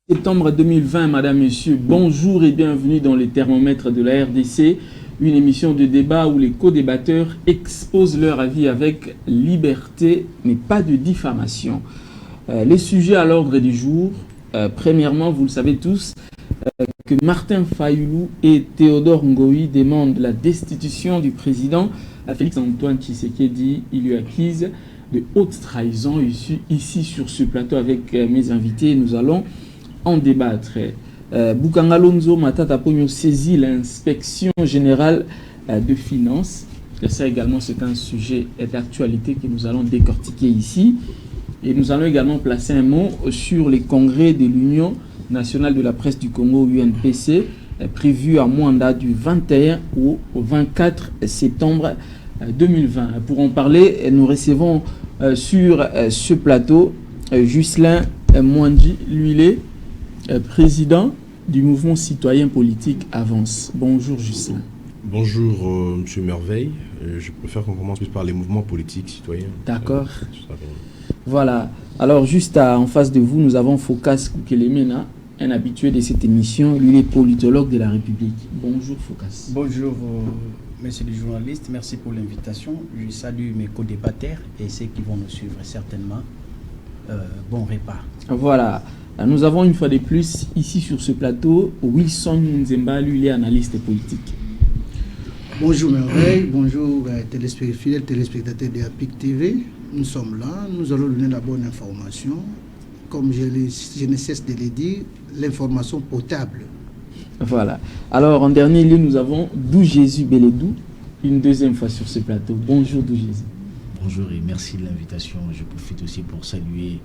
Septembre 2020, Madame, Monsieur, bonjour et bienvenue dans les thermomètres de la RDC, une émission de débat où les co-débatteurs exposent leur avis avec liberté, mais pas de diffamation. Les sujets à l'ordre du jour, premièrement, vous le savez tous, que Martin Fayulu et Théodore Ngoï demandent la destitution du président Félix-Antoine Tshisekedi. Il lui accuse de haute trahison ici sur ce plateau avec mes invités. Nous allons en débattre. Bukanga Lonzo Matata Pogno saisit l'inspection générale de finances. Ça également, c'est un sujet d'actualité que nous allons décortiquer ici. Et nous allons également placer un mot sur les congrès de l'Union nationale de la presse du Congo, UNPC, prévu à Mwanda du 21 au 24 septembre 2020. Pour en parler, nous recevons sur ce plateau Ghislain Mwandji, lui président du mouvement citoyen politique Avance. Bonjour Ghislain. Bonjour Monsieur Merveille. Je préfère qu'on commence plus par les mouvements politiques citoyens. D'accord. Voilà. Alors juste en face de vous, nous avons Phocas Kukelemena, un habitué de cette émission. Lui est politologue de la République. Bonjour Phocas. Bonjour messieurs les journalistes. Merci pour l'invitation. Je salue mes co-débatteurs et ceux qui vont nous suivre certainement. Bon repas. Voilà. Nous avons une fois de plus ici sur ce plateau Wilson Nzemba, lui il est analyste politique. Bonjour Merveille, bonjour fidèles téléspectateurs de APIC TV. Nous sommes là, nous allons donner la bonne information. Comme je ne cesse de le dire, l'information potable. Voilà. Alors en dernier lieu, nous avons Dou Jésus Beledou, une deuxième fois sur ce plateau. Bonjour Dou Jésus. Bonjour et merci de l'invitation. Je profite aussi pour saluer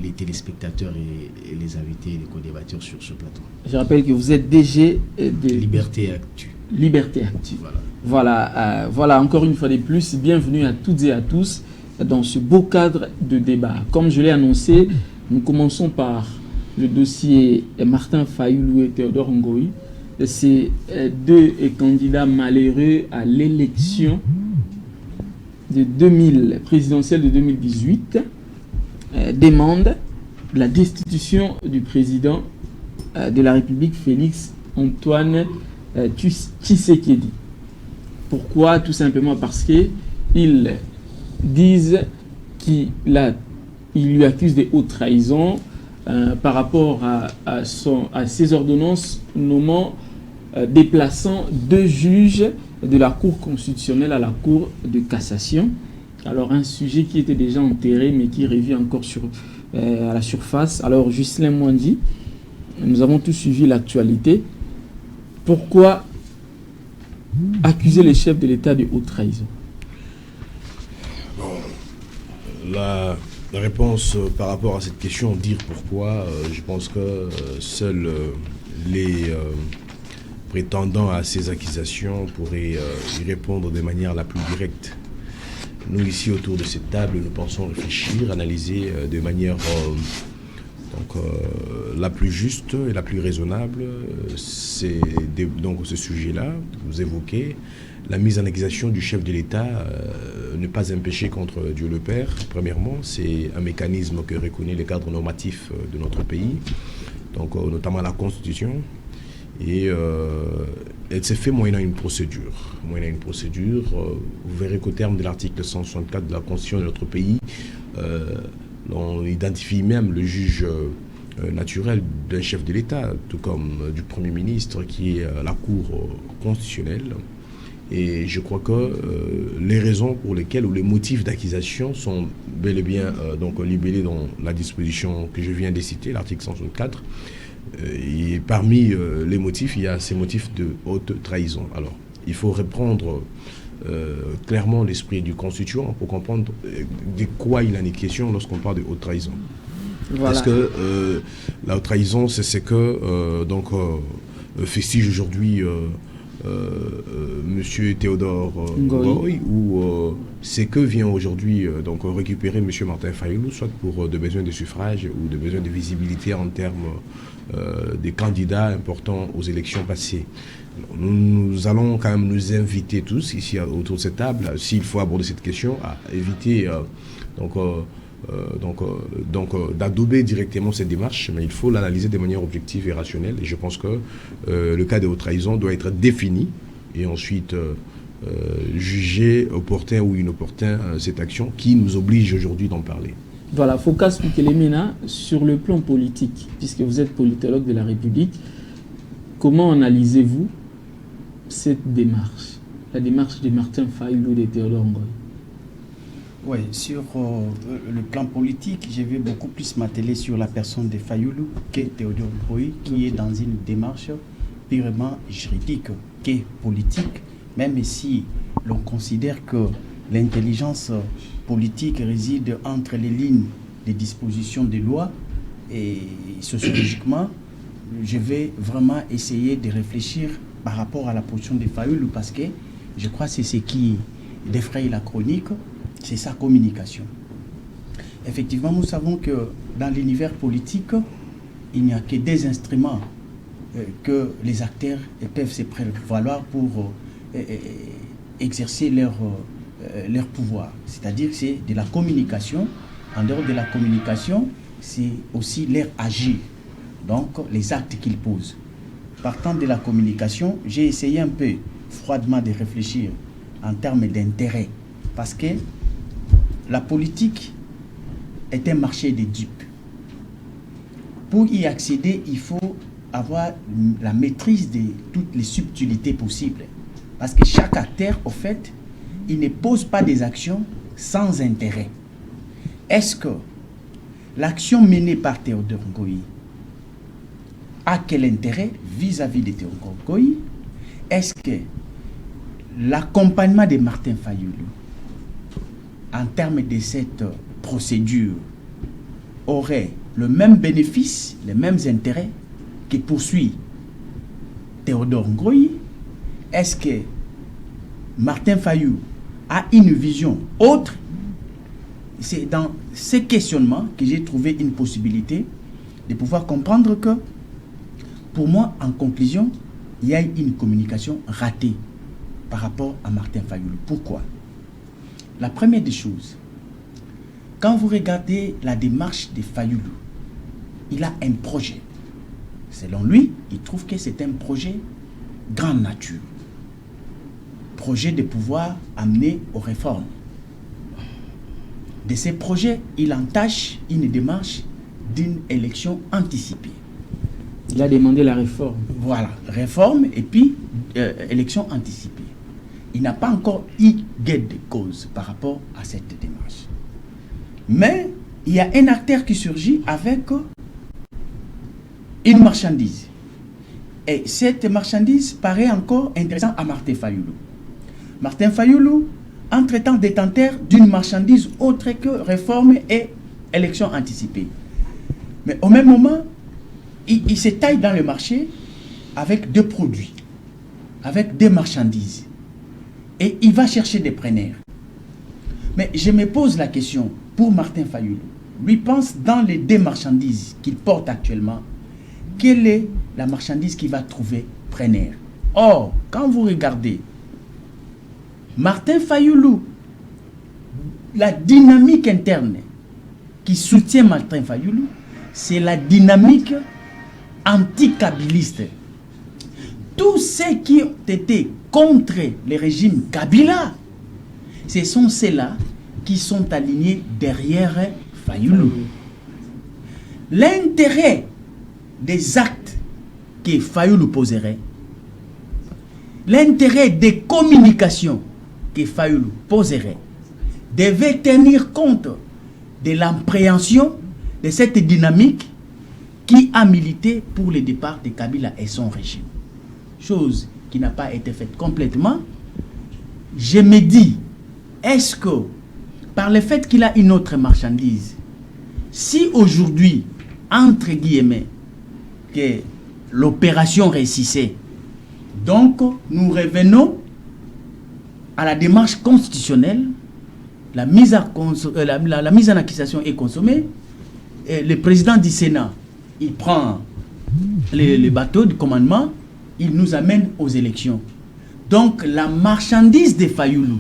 les téléspectateurs et les invités et les co-débatteurs sur ce plateau. Je rappelle que vous êtes DG de Liberté Actu. Liberté Actu. Voilà, encore une fois de plus, bienvenue à toutes et à tous dans ce beau cadre de débat. Comme je l'ai annoncé, nous commençons par le dossier Martin Fayulu et Théodore Ngoï. Ces deux candidats malheureux à l'élection présidentielle de 2018 demandent la destitution du président de la République, Félix-Antoine Tshisekedi. Pourquoi? Tout simplement parce qu'ils disent qu'il lui accuse de haute trahison par rapport à ses ordonnances nommant, déplaçant deux juges de la Cour constitutionnelle à la Cour de cassation. Alors un sujet qui était déjà enterré mais qui revient encore à la surface. Alors Ghislain Mwandji, nous avons tous suivi l'actualité. Pourquoi accuser les chefs de l'État de haute trahison? La réponse par rapport à cette question, dire pourquoi, je pense que seuls les prétendants à ces accusations pourraient y répondre de manière la plus directe. Nous, ici, autour de cette table, nous pensons réfléchir, analyser de manière la plus juste et la plus raisonnable. C'est donc ce sujet-là, vous évoquez, la mise en accusation du chef de l'État, ne pas un péché contre Dieu le Père. Premièrement, c'est un mécanisme que reconnaît le cadre normatif de notre pays, donc notamment la Constitution. Et elle s'est fait moyennant une procédure. Vous verrez qu'au terme de l'article 164 de la Constitution de notre pays, on identifie même le juge naturel d'un chef de l'État, tout comme du Premier ministre, qui est la Cour constitutionnelle. Et je crois que les raisons pour lesquelles, ou les motifs d'accusation sont bel et bien libellés dans la disposition que je viens de citer, l'article 164. Et parmi les motifs, il y a ces motifs de haute trahison. Alors, il faut reprendre clairement l'esprit du constituant pour comprendre de quoi il en est question lorsqu'on parle de haute trahison. Voilà. Parce que la haute trahison, c'est ce que festige aujourd'hui Monsieur Théodore Ngoï, ou c'est que vient aujourd'hui récupérer Monsieur Martin Fayulu, soit pour des besoins de suffrage ou des besoins de visibilité en termes des candidats importants aux élections passées. Nous allons quand même nous inviter tous ici autour de cette table, s'il faut aborder cette question, à éviter d'adober directement cette démarche, mais il faut l'analyser de manière objective et rationnelle. Et je pense que le cas de haute trahison doit être défini et ensuite juger opportun ou inopportun cette action qui nous oblige aujourd'hui d'en parler. Voilà, Phocas Moukelemena, sur le plan politique, puisque vous êtes politologue de la République, comment analysez-vous cette démarche, la démarche de Martin Fayulu et de Théodore Ngoy? Oui, sur le plan politique, je vais beaucoup plus m'atteler sur la personne de Fayulu que Théodore Ngoy, qui est dans une démarche purement juridique que politique, même si l'on considère que l'intelligence politique réside entre les lignes des dispositions des lois, et sociologiquement, je vais vraiment essayer de réfléchir par rapport à la position de Fayulu, parce que je crois que c'est ce qui défraye la chronique, c'est sa communication. Effectivement, nous savons que dans l'univers politique, il n'y a que des instruments que les acteurs peuvent se prévaloir pour exercer leur pouvoir. C'est-à-dire que c'est de la communication. En dehors de la communication, c'est aussi leur agir, donc les actes qu'ils posent. Partant de la communication, j'ai essayé un peu froidement de réfléchir en termes d'intérêt, parce que la politique est un marché des dupes. Pour y accéder, il faut avoir la maîtrise de toutes les subtilités possibles. Parce que chaque acteur, au fait, il ne pose pas des actions sans intérêt. Est-ce que l'action menée par Théodore Ngoy a quel intérêt vis-à-vis de Théodore Ngoy? Est-ce que l'accompagnement de Martin Fayulu en termes de cette procédure aurait le même bénéfice, les mêmes intérêts que poursuit Théodore Ngoy? Est-ce que Martin Fayulu a une vision autre? C'est dans ces questionnements que j'ai trouvé une possibilité de pouvoir comprendre que, pour moi, en conclusion, il y a une communication ratée par rapport à Martin Fayulu. Pourquoi? La première des choses, quand vous regardez la démarche de Fayulu, il a un projet. Selon lui, il trouve que c'est un projet grande nature. Projet de pouvoir amener aux réformes. De ces projets, il entache une démarche d'une élection anticipée. Il a demandé la réforme. Voilà, réforme et puis élection anticipée. Il n'a pas encore eu gain de cause par rapport à cette démarche. Mais il y a un acteur qui surgit avec une marchandise. Et cette marchandise paraît encore intéressante à Martin Fayulu. Martin Fayulu, entre-temps détenteur d'une marchandise autre que réforme et élection anticipée. Mais au même moment, il se taille dans le marché avec deux produits, avec des marchandises. Et il va chercher des preneurs. Mais je me pose la question, pour Martin Fayulu, lui pense dans les deux marchandises qu'il porte actuellement, quelle est la marchandise qu'il va trouver preneur? Or, quand vous regardez Martin Fayulu, la dynamique interne qui soutient Martin Fayulu, c'est la dynamique anti-kabiliste. Tous ceux qui ont été contre le régime Kabila, ce sont ceux-là qui sont alignés derrière Fayulu. L'intérêt des actes que Fayulu poserait, l'intérêt des communications que Fayulu poserait, devait tenir compte de l'appréhension de cette dynamique qui a milité pour le départ de Kabila et son régime. Chose qui n'a pas été faite complètement. Je me dis, est-ce que, par le fait qu'il a une autre marchandise, si aujourd'hui, entre guillemets, que l'opération réussissait, donc nous revenons à la démarche constitutionnelle, la mise en accusation est consommée, et le président du Sénat, il prend les bateaux du commandement, il nous amène aux élections. Donc la marchandise de Fayulu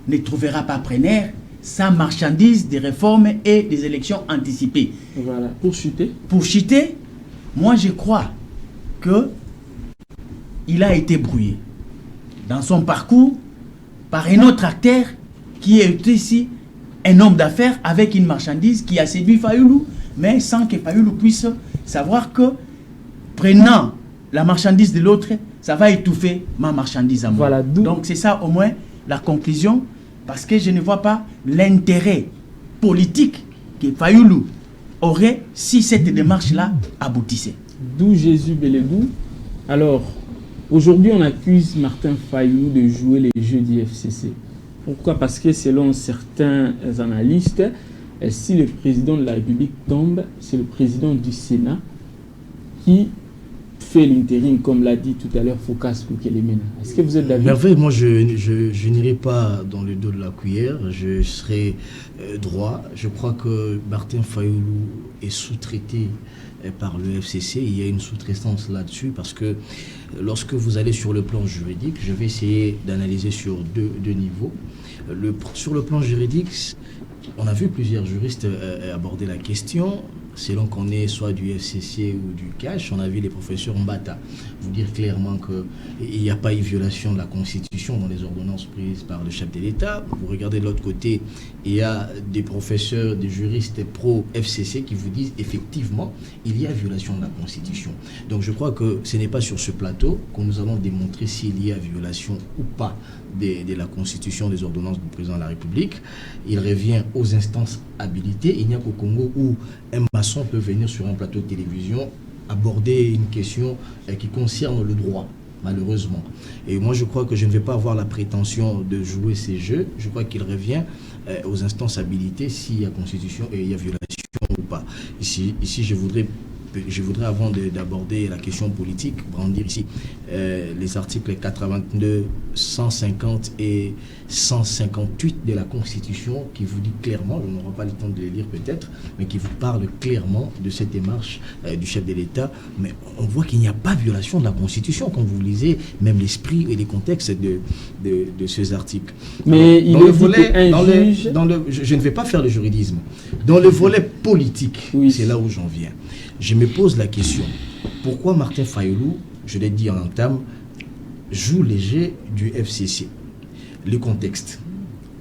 ne trouvera pas preneur ça marchandise des réformes et des élections anticipées. Voilà, pour chuter. Pour chuter, moi je crois que il a été brouillé dans son parcours par un autre acteur qui est ici un homme d'affaires avec une marchandise qui a séduit Fayoulou, mais sans que Fayoulou puisse savoir que prenant la marchandise de l'autre, ça va étouffer ma marchandise à moi. Voilà, donc c'est ça au moins la conclusion, parce que je ne vois pas l'intérêt politique que Fayoulou aurait si cette démarche-là aboutissait. D'où Jésus Bélédou. Alors, aujourd'hui, on accuse Martin Fayoulou de jouer les jeux du FCC. Pourquoi? Parce que selon certains analystes, si le président de la République tombe, c'est le président du Sénat qui fait l'intérim, comme l'a dit tout à l'heure Focas Koukelemena. Est-ce que vous êtes d'accord? Merveille, moi je n'irai pas dans le dos de la cuillère, je serai droit. Je crois que Martin Fayoulou est sous-traité par le FCC. Il y a une sous-traitance là-dessus parce que lorsque vous allez sur le plan juridique, je vais essayer d'analyser sur deux niveaux. Sur le plan juridique, on a vu plusieurs juristes aborder la question. Selon qu'on est soit du FCC ou du CACH, on a vu les professeurs Mbata vous dire clairement qu'il n'y a pas eu violation de la Constitution dans les ordonnances prises par le chef de l'État. Vous regardez de l'autre côté, il y a des professeurs, des juristes pro-FCC qui vous disent effectivement il y a violation de la Constitution. Donc je crois que ce n'est pas sur ce plateau que nous allons démontrer s'il y a violation ou pas de la Constitution, des ordonnances du président de la République. Il revient aux instances habilitées. Il n'y a qu'au Congo où un maçon peut venir sur un plateau de télévision aborder une question qui concerne le droit, malheureusement. Et moi, je crois que je ne vais pas avoir la prétention de jouer ces jeux. Je crois qu'il revient aux instances habilitées s'il y a constitution et il y a violation ou pas. Ici je voudrais avant d'aborder la question politique, brandir ici les articles 82, 150 et 158 de la Constitution qui vous dit clairement, je n'aurai pas le temps de les lire peut-être, mais qui vous parle clairement de cette démarche du chef de l'État. Mais on voit qu'il n'y a pas de violation de la Constitution quand vous lisez même l'esprit et les contextes de ces articles. Mais alors, je ne vais pas faire le juridisme. Dans le volet politique, oui, c'est là où j'en viens. Je me pose la question, pourquoi Martin Fayoulou, je l'ai dit en entame, joue les jeux du FCC? Le contexte.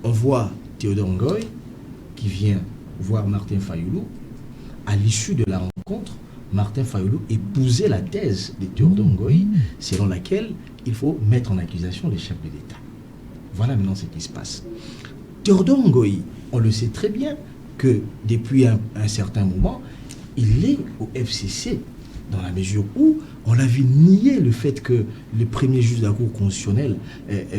On voit Théodore Ngoy qui vient voir Martin Fayoulou. À l'issue de la rencontre, Martin Fayoulou épousait la thèse de Théodore Ngoy selon laquelle il faut mettre en accusation les chefs de l'État. Voilà maintenant ce qui se passe. Théodore Ngoy, on le sait très bien que depuis un certain moment, il est au FCC dans la mesure où on l'a vu nier le fait que le premier juge de la Cour constitutionnelle,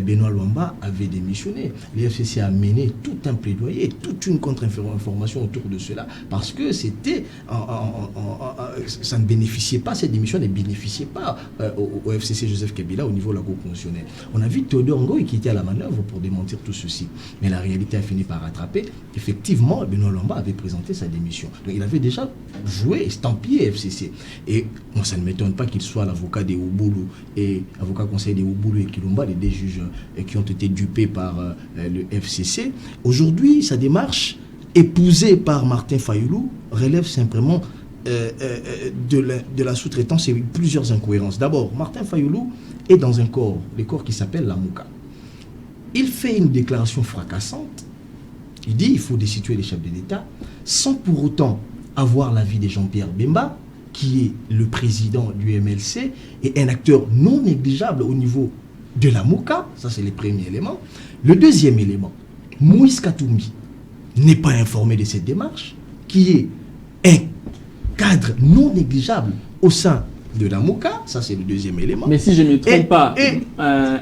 Benoît Luamba, avait démissionné. Le FCC a mené tout un plaidoyer, toute une contre-information autour de cela, parce que c'était, ça ne bénéficiait pas, cette démission ne bénéficiait pas au FCC Joseph Kabila au niveau de la Cour constitutionnelle. On a vu Théodore Ngoy qui était à la manœuvre pour démentir tout ceci. Mais la réalité a fini par rattraper. Effectivement, Benoît Luamba avait présenté sa démission. Donc il avait déjà joué, estampillé FCC. Et moi, ça ne m'étonne pas qu'il soit l'avocat des Ouboulou et avocat conseil des Ouboulou et Kilomba, les deux juges qui ont été dupés par le FCC. Aujourd'hui, sa démarche, épousée par Martin Fayoulou, relève simplement de la sous-traitance et plusieurs incohérences. D'abord, Martin Fayoulou est dans un corps, le corps qui s'appelle la Mouka. Il fait une déclaration fracassante. Il dit qu'il faut destituer les chefs de l'État sans pour autant avoir l'avis de Jean-Pierre Bemba, qui est le président du MLC et un acteur non négligeable au niveau de la Mouka. Ça, c'est le premier élément. Le deuxième élément, Moïse Katumbi n'est pas informé de cette démarche, qui est un cadre non négligeable au sein de la Mouka. Ça, c'est le deuxième élément. Mais si je ne me trompe pas,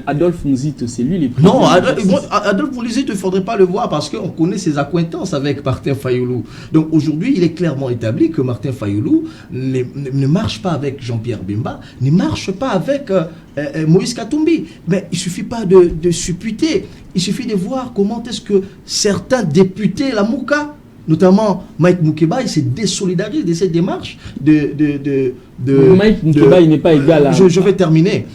Adolphe Mouzito, c'est lui le président. Non, Adolphe Mouzito, il ne faudrait pas le voir parce qu'on connaît ses accointances avec Martin Fayoulou. Donc aujourd'hui, il est clairement établi que Martin Fayoulou ne marche pas avec Jean-Pierre Bemba, ne marche pas avec Moïse Katumbi. Mais il ne suffit pas de supputer, il suffit de voir comment est-ce que certains députés, la Mouka, notamment Mike Moukeba, il s'est désolidarisé de cette démarche Mike Moukeba, il n'est pas égal à... Je vais terminer.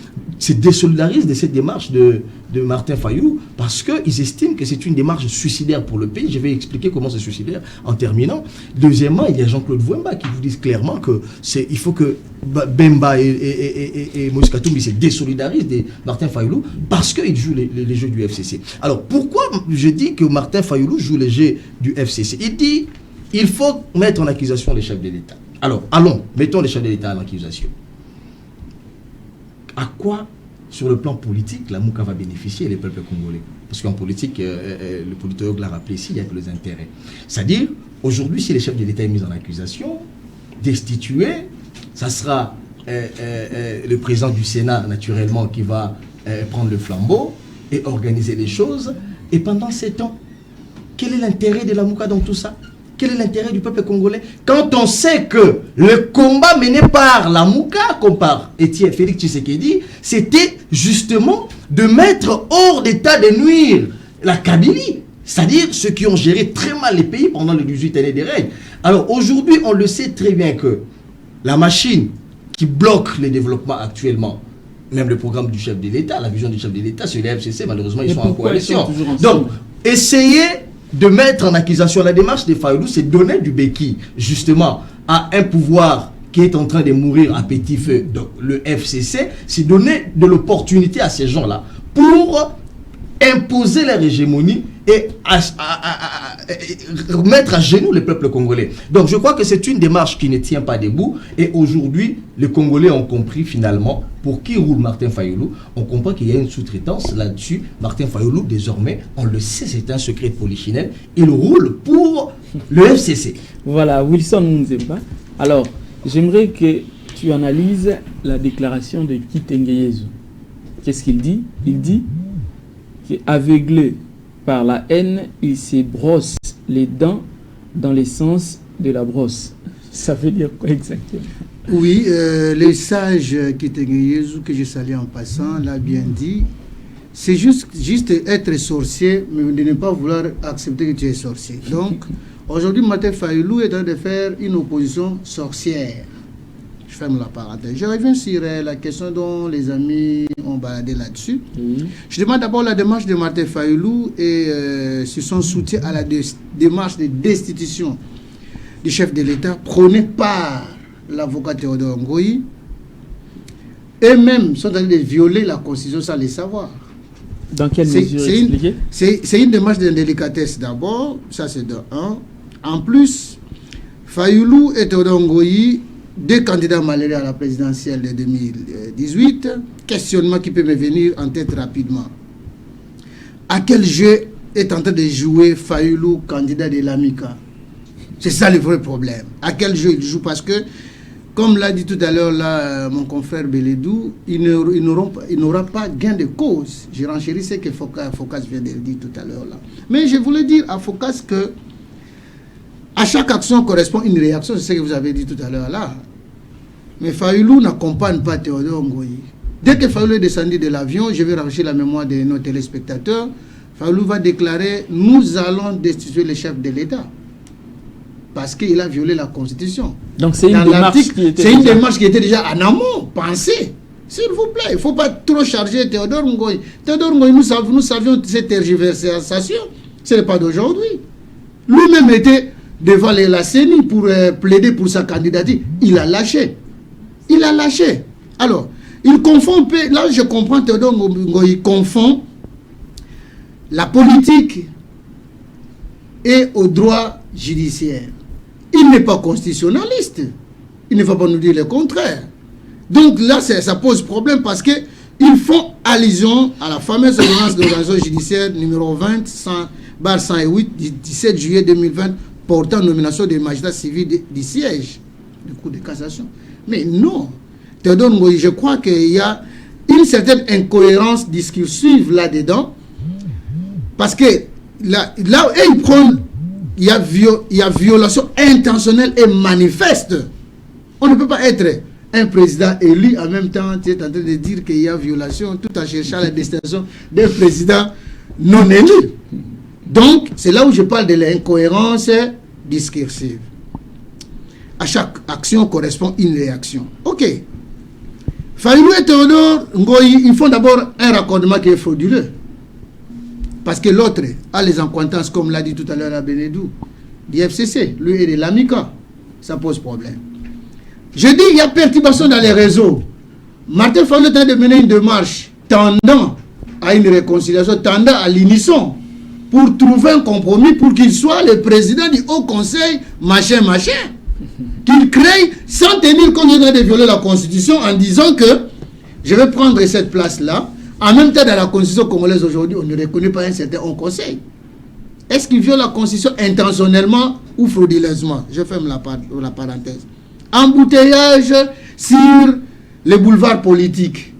se désolidarisent de cette démarche de Martin Fayulu parce qu'ils estiment que c'est une démarche suicidaire pour le pays. Je vais expliquer comment c'est suicidaire en terminant. Deuxièmement, il y a Jean-Claude Vouemba qui vous dit clairement qu'il faut que Bemba et Moïse Katumbi se désolidarisent de Martin Fayulu parce qu'ils jouent les jeux du FCC. Alors pourquoi je dis que Martin Fayulu joue les jeux du FCC? Il dit il faut mettre en accusation les chefs de l'État. Alors, allons, mettons les chefs de l'État en accusation. À quoi, sur le plan politique, la Mouka va bénéficier et les peuples congolais? Parce qu'en politique, le politologue l'a rappelé ici, il n'y a que les intérêts. C'est-à-dire, aujourd'hui, si les chefs de l'État sont mis en accusation, destitués, ça sera le président du Sénat, naturellement, qui va prendre le flambeau et organiser les choses. Et pendant 7 ans, quel est l'intérêt de la Mouka dans tout ça? Quel est l'intérêt du peuple congolais quand on sait que le combat mené par la Mouka, comme par Étienne Félix Tshisekedi, c'était justement de mettre hors d'état de nuire la Kabylie, c'est-à-dire ceux qui ont géré très mal les pays pendant les 18 années des règnes. Alors aujourd'hui, on le sait très bien que la machine qui bloque les développements actuellement, même le programme du chef de l'État, la vision du chef de l'État, c'est les FCC, malheureusement, ils sont en coalition. Donc, essayez de mettre en accusation la démarche de Fayulu, c'est donner du béquille, justement, à un pouvoir qui est en train de mourir à petit feu. Donc, le FCC, c'est donner de l'opportunité à ces gens-là pour imposer leur hégémonie et mettre à genoux le peuple congolais. Donc je crois que c'est une démarche qui ne tient pas debout et aujourd'hui les Congolais ont compris finalement pour qui roule Martin Fayulu. On comprend qu'il y a une sous-traitance là-dessus. Martin Fayulu désormais, on le sait, c'est un secret de polichinelle, il roule pour le FCC. Voilà, Wilson Munzemba. Alors j'aimerais que tu analyses la déclaration de Kitengeyezu. Qu'est-ce qu'il dit? Il dit qu'aveuglé par la haine, il se brosse les dents dans le sens de la brosse. Ça veut dire quoi exactement? Oui, les sages Kitengeyezu, que je salue en passant, l'a bien dit. C'est juste être sorcier, mais de ne pas vouloir accepter que tu es sorcier. Donc, aujourd'hui, Martin Fayulu est en train de faire une opposition sorcière. Je ferme la parenthèse. Je reviens sur la question dont les amis ont baladé là-dessus. Je demande d'abord la démarche de Martin Fayulu et sur son soutien à la démarche de destitution du chef de l'État prônée par l'avocat Théodore Ngoyi. Eux-mêmes sont en train de violer la Constitution sans le savoir. Dans quelle mesure expliquer? C'est une démarche d'indélicatesse d'abord, ça c'est de 1. En plus, Fayulu et Théodore Ngoyi, 2 candidats malheureux à la présidentielle de 2018, questionnement qui peut me venir en tête rapidement. À quel jeu est en train de jouer Fayulu, candidat de l'AMICA? C'est ça le vrai problème. À quel jeu il joue? Parce que, comme l'a dit tout à l'heure là, mon confrère Beledou, il n'aura pas gain de cause. Je renchéris ce que Focas vient de dire tout à l'heure là. Mais je voulais dire à Focas que à chaque action correspond une réaction, c'est ce que vous avez dit tout à l'heure là. Mais Fayulu n'accompagne pas Théodore Ngoyi. Dès que Fayulu est descendu de l'avion, je vais rafraîchir la mémoire de nos téléspectateurs, Fayulu va déclarer « Nous allons destituer le chef de l'État ». Parce qu'il a violé la Constitution. Donc c'est une démarche qui était déjà en amont, pensée. S'il vous plaît, il ne faut pas trop charger Théodore Ngoyi. Théodore Ngoyi, nous savions cette tergiversation, ce n'est pas d'aujourd'hui. Lui-même était devant la CENI pour plaider pour sa candidature. Il a lâché. Il a lâché. Alors, il confond, là je comprends Théodore Ngoyi confond la politique et au droit judiciaire. Il n'est pas constitutionnaliste. Il ne va pas nous dire le contraire. Donc là, ça pose problème parce qu'ils font allusion à la fameuse ordonnance d'organisation judiciaire numéro 20/108 du 17 juillet 2020 portant nomination des magistrats civils du siège du Cour de cassation. Mais non, Théodore Ngoyi, je crois qu'il y a une certaine incohérence discursive là-dedans, parce que là où il y a violation intentionnelle et manifeste. On ne peut pas être un président élu en même temps, tu es en train de dire qu'il y a violation tout en cherchant la destination d'un président non élu. Donc, c'est là où je parle de l'incohérence discursive. À chaque action correspond une réaction. Ok. Fayulu et Théodore Ngoï, ils font d'abord un raccordement qui est frauduleux. Parce que l'autre a les accointances, comme l'a dit tout à l'heure à Benedou, du FCC, lui et de l'AMICA. Ça pose problème. Je dis, il y a perturbation dans les réseaux. Martin Fayulu est en train de mener une démarche tendant à une réconciliation, tendant à l'unisson, pour trouver un compromis pour qu'il soit le président du Haut Conseil, machin. Qu'il crée sans tenir compte de violer la Constitution en disant que je vais prendre cette place-là. En même temps, dans la Constitution congolaise aujourd'hui, on ne reconnaît pas un certain Haut Conseil. Est-ce qu'il viole la Constitution intentionnellement ou frauduleusement? Je ferme la parenthèse. Embouteillage sur les boulevards politiques.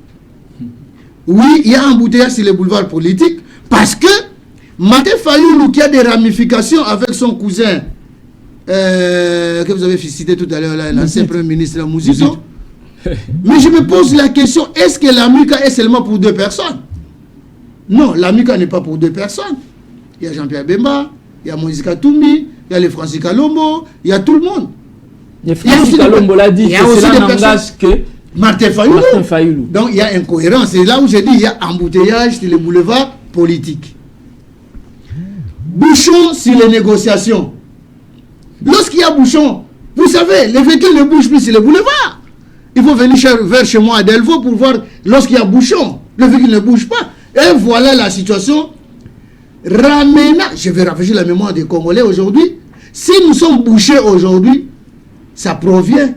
Oui, il y a un embouteillage sur les boulevards politiques parce que Martin Fayulu, qui a des ramifications avec son cousin, que vous avez cité tout à l'heure, l'ancien Premier ministre Mouzito. Mais je me pose la question, est-ce que l'AMICA est seulement pour 2 personnes? Non, l'AMICA n'est pas pour 2 personnes. Il y a Jean-Pierre Bemba, il y a Moïse Katumbi, il y a les Francis Kalombo, il y a tout le monde. Les Francis Kalombo l'a dit, c'est là n'engage que Martin Fayulu. Donc il y a incohérence. C'est là où je dis il y a embouteillage sur les boulevards politiques. Bouchon sur les négociations. Lorsqu'il y a bouchon, vous savez, les véhicules ne bougent plus sur les boulevards. Il faut venir vers chez moi à Delvaux pour voir lorsqu'il y a bouchon, le véhicule ne bouge pas. Et voilà la situation. Je vais rafraîchir la mémoire des Congolais aujourd'hui. Si nous sommes bouchés aujourd'hui, ça provient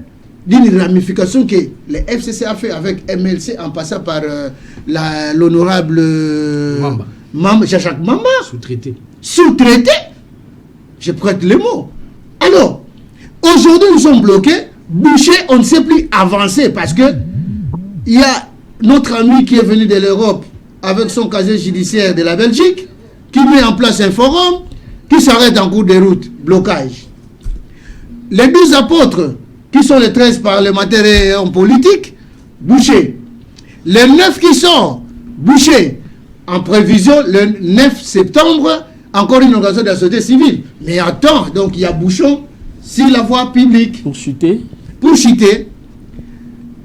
d'une ramification que le FCC a fait avec MLC en passant par l'honorable Jacques Mamba. Sous-traité. Sous-traité. Je prête les mots. Alors, aujourd'hui, nous sommes bloqués, bouchés, on ne sait plus avancer parce que il y a notre ami qui est venu de l'Europe avec son casier judiciaire de la Belgique, qui met en place un forum, qui s'arrête en cours de route, blocage. Les 12 apôtres, qui sont les 13 parlementaires et hommes politiques, bouchés. Les 9 qui sont bouchés, en prévision, le 9 septembre, encore une organisation de la société civile. Mais attends, donc il y a bouchon sur la voie publique. Pour chuter. Pour chuter,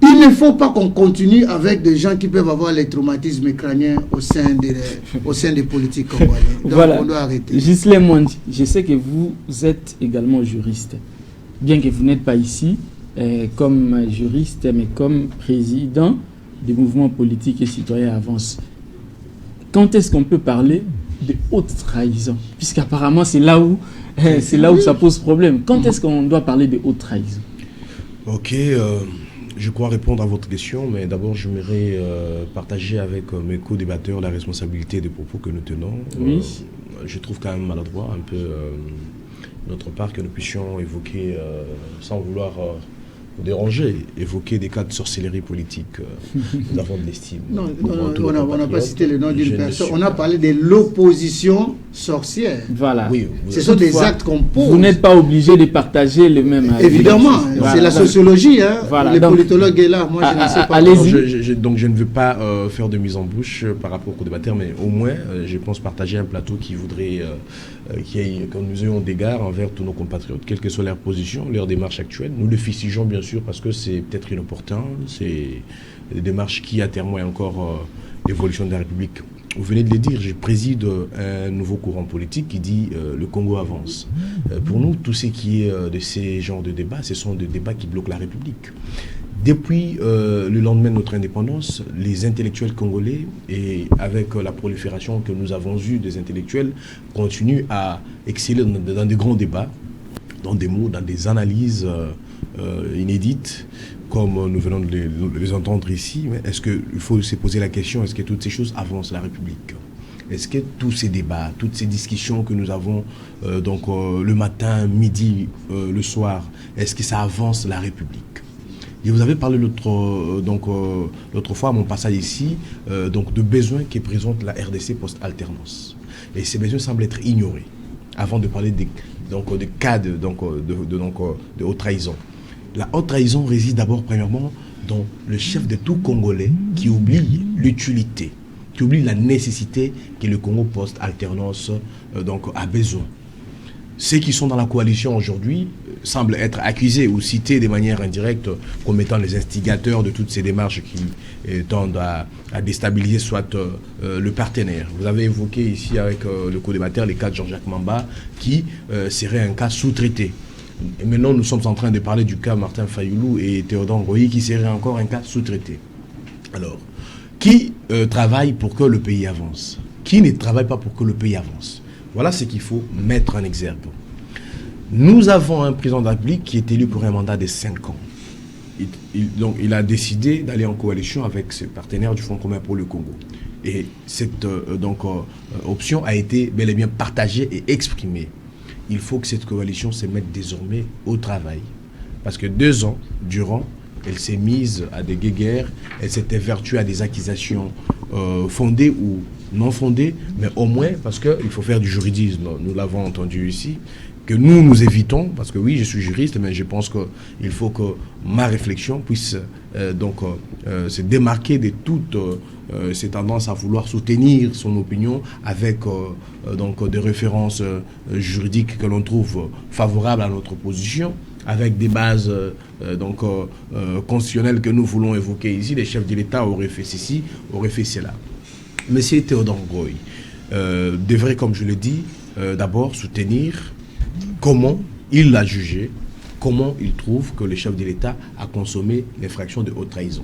il ne faut pas qu'on continue avec des gens qui peuvent avoir les traumatismes crâniens au sein des politiques congolaises. Donc voilà. On doit arrêter. Gisèle Mwandi, je sais que vous êtes également juriste. Bien que vous n'êtes pas ici comme juriste, mais comme président des mouvements politiques et citoyens Avance. Quand est-ce qu'on peut parler de haute trahison? Puisqu'apparemment, c'est là où ça pose problème. Quand est-ce qu'on doit parler de haute trahison? Ok, je crois répondre à votre question, mais d'abord, j'aimerais partager avec mes co-débatteurs la responsabilité des propos que nous tenons. Oui. Je trouve quand même maladroit un peu notre part que nous puissions évoquer, sans vouloir vous déranger, évoquer des cas de sorcellerie politique. Nous avons de l'estime. Non, on n'a pas cité le nom d'une personne. On a parlé de l'opposition sorcière. Voilà. Oui, ce sont des actes qu'on pose. Vous n'êtes pas obligé de partager le même avis. Évidemment, voilà. C'est la sociologie. Hein. Voilà. Les politologues est là. Moi, je ne sais pas. Allez-y. Donc, je ne veux pas faire de mise en bouche par rapport aux débatteurs, mais au moins, je pense partager un plateau qui voudrait que nous ayons des égards envers tous nos compatriotes, quelle que soit leur position, leur démarche actuelle. Nous le fustigeons bien sûr parce que c'est peut-être inopportun, c'est des démarches qui attémoignent encore l'évolution de la République. Vous venez de le dire, je préside un nouveau courant politique qui dit le Congo avance. Pour nous, tout ce qui est de ces genres de débats, ce sont des débats qui bloquent la République. Depuis le lendemain de notre indépendance, les intellectuels congolais, et avec la prolifération que nous avons eue des intellectuels, continuent à exceller dans des grands débats, dans des mots, dans des analyses inédites, comme nous venons de les entendre ici. Mais est-ce qu'il faut se poser la question, est-ce que toutes ces choses avancent la République ? Est-ce que tous ces débats, toutes ces discussions que nous avons le matin, midi, le soir, est-ce que ça avance la République ? Et vous avez parlé l'autre fois à mon passage ici de besoins que présente la RDC post-alternance. Et ces besoins semblent être ignorés avant de parler des cas de haute trahison. La haute trahison réside d'abord, premièrement, dans le chef de tout Congolais qui oublie l'utilité, qui oublie la nécessité que le Congo post-alternance a besoin. ceux qui sont dans la coalition aujourd'hui semblent être accusés ou cités de manière indirecte comme étant les instigateurs de toutes ces démarches qui tendent à déstabiliser soit le partenaire. Vous avez évoqué ici avec le co-débatteur les cas de Jean-Jacques Mamba qui serait un cas sous-traité. Et maintenant, nous sommes en train de parler du cas Martin Fayoulou et Théodore Ngoyi qui serait encore un cas sous-traité. Alors, qui travaille pour que le pays avance? Qui ne travaille pas pour que le pays avance? Voilà ce qu'il faut mettre en exergue. Nous avons un président de la République qui est élu pour un mandat de 5 ans. Donc, il a décidé d'aller en coalition avec ses partenaires du Front commun pour le Congo. Et cette option a été bel et bien partagée et exprimée. Il faut que cette coalition se mette désormais au travail. Parce que 2 ans durant, elle s'est mise à des guéguerres, elle s'était vertuée à des accusations fondées ou non fondées, mais au moins parce qu'il faut faire du juridisme, nous l'avons entendu ici, que nous évitons, parce que oui, je suis juriste, mais je pense qu'il faut que ma réflexion puisse se démarquer de toutes ces tendances à vouloir soutenir son opinion avec des références juridiques que l'on trouve favorables à notre position, avec des bases constitutionnelles que nous voulons évoquer ici. Les chefs de l'État auraient fait ceci, auraient fait cela. Monsieur Théodore Ngoyi devrait, comme je l'ai dit, d'abord soutenir comment il l'a jugé, comment il trouve que le chef de l'État a consommé l'infraction de haute trahison.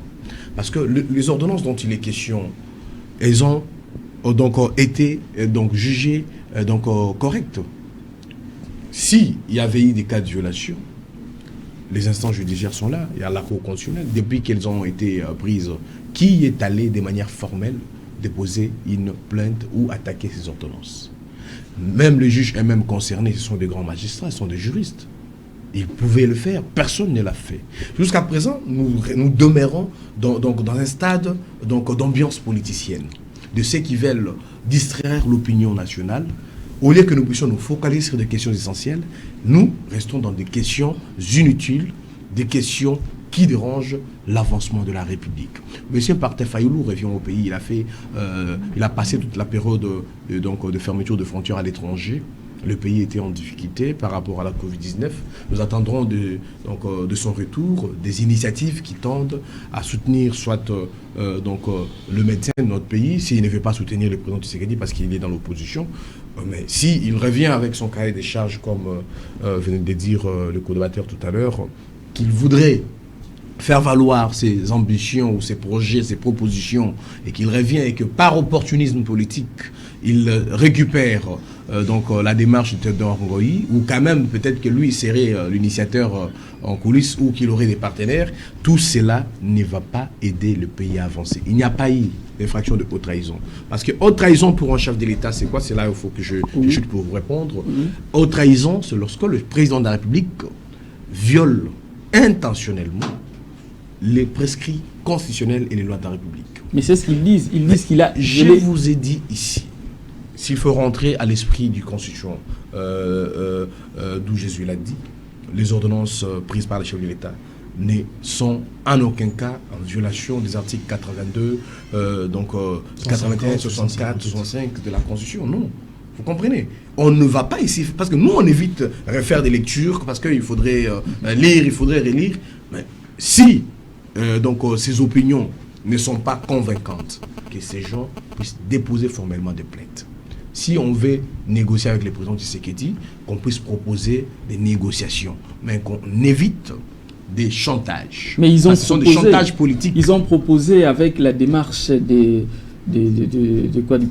Parce que les ordonnances dont il est question, elles ont été jugées correctes. S'il y avait eu des cas de violation, les instances judiciaires sont là, il y a la Cour constitutionnelle. Depuis qu'elles ont été prises, qui est allé de manière formelle déposer une plainte ou attaquer ces ordonnances? Même les juges eux-mêmes concernés, ce sont des grands magistrats, ce sont des juristes. Ils pouvaient le faire, personne ne l'a fait. Jusqu'à présent, nous demeurons dans un stade d'ambiance politicienne, de ceux qui veulent distraire l'opinion nationale. Au lieu que nous puissions nous focaliser sur des questions essentielles, nous restons dans des questions inutiles, des questions qui dérangent l'avancement de la République. Monsieur Martin Fayoulou revient au pays, il a passé toute la période de fermeture de frontières à l'étranger. Le pays était en difficulté par rapport à la Covid-19. Nous attendrons de son retour des initiatives qui tendent à soutenir soit le médecin de notre pays, s'il ne veut pas soutenir le président Tshisekedi parce qu'il est dans l'opposition. Mais s'il revient avec son cahier des charges, comme venait de dire le co-débatteur tout à l'heure, qu'il voudrait faire valoir ses ambitions ou ses projets, ses propositions, et qu'il revient et que par opportunisme politique, il récupère la démarche de Théodore Ngoyi, ou quand même peut-être que lui serait l'initiateur en coulisses, ou qu'il aurait des partenaires, tout cela ne va pas aider le pays à avancer. Il n'y a pas eu d'infraction de haute trahison. Parce que haute trahison pour un chef de l'État, c'est quoi? C'est là où il faut que je chute pour vous répondre. Haute trahison, c'est lorsque le président de la République viole intentionnellement les prescrits constitutionnels et les lois de la République. Mais c'est ce qu'ils disent. Ils disent qu'il a... Je vous ai dit ici, s'il faut rentrer à l'esprit du Constitution, d'où Jésus l'a dit, les ordonnances prises par le chef de l'État ne sont en aucun cas en violation des articles 82, 81, 64, 65 de la Constitution. Non. Vous comprenez? On ne va pas ici, parce que nous, on évite de refaire des lectures, parce qu'il faudrait lire, il faudrait relire. Mais si ces opinions ne sont pas convaincantes, que ces gens puissent déposer formellement des plaintes. Si on veut négocier avec le président Tshisekedi, qu'on puisse proposer des négociations, mais qu'on évite des chantages. Mais ils ont ce sont des chantages politiques. Ils ont proposé avec la démarche du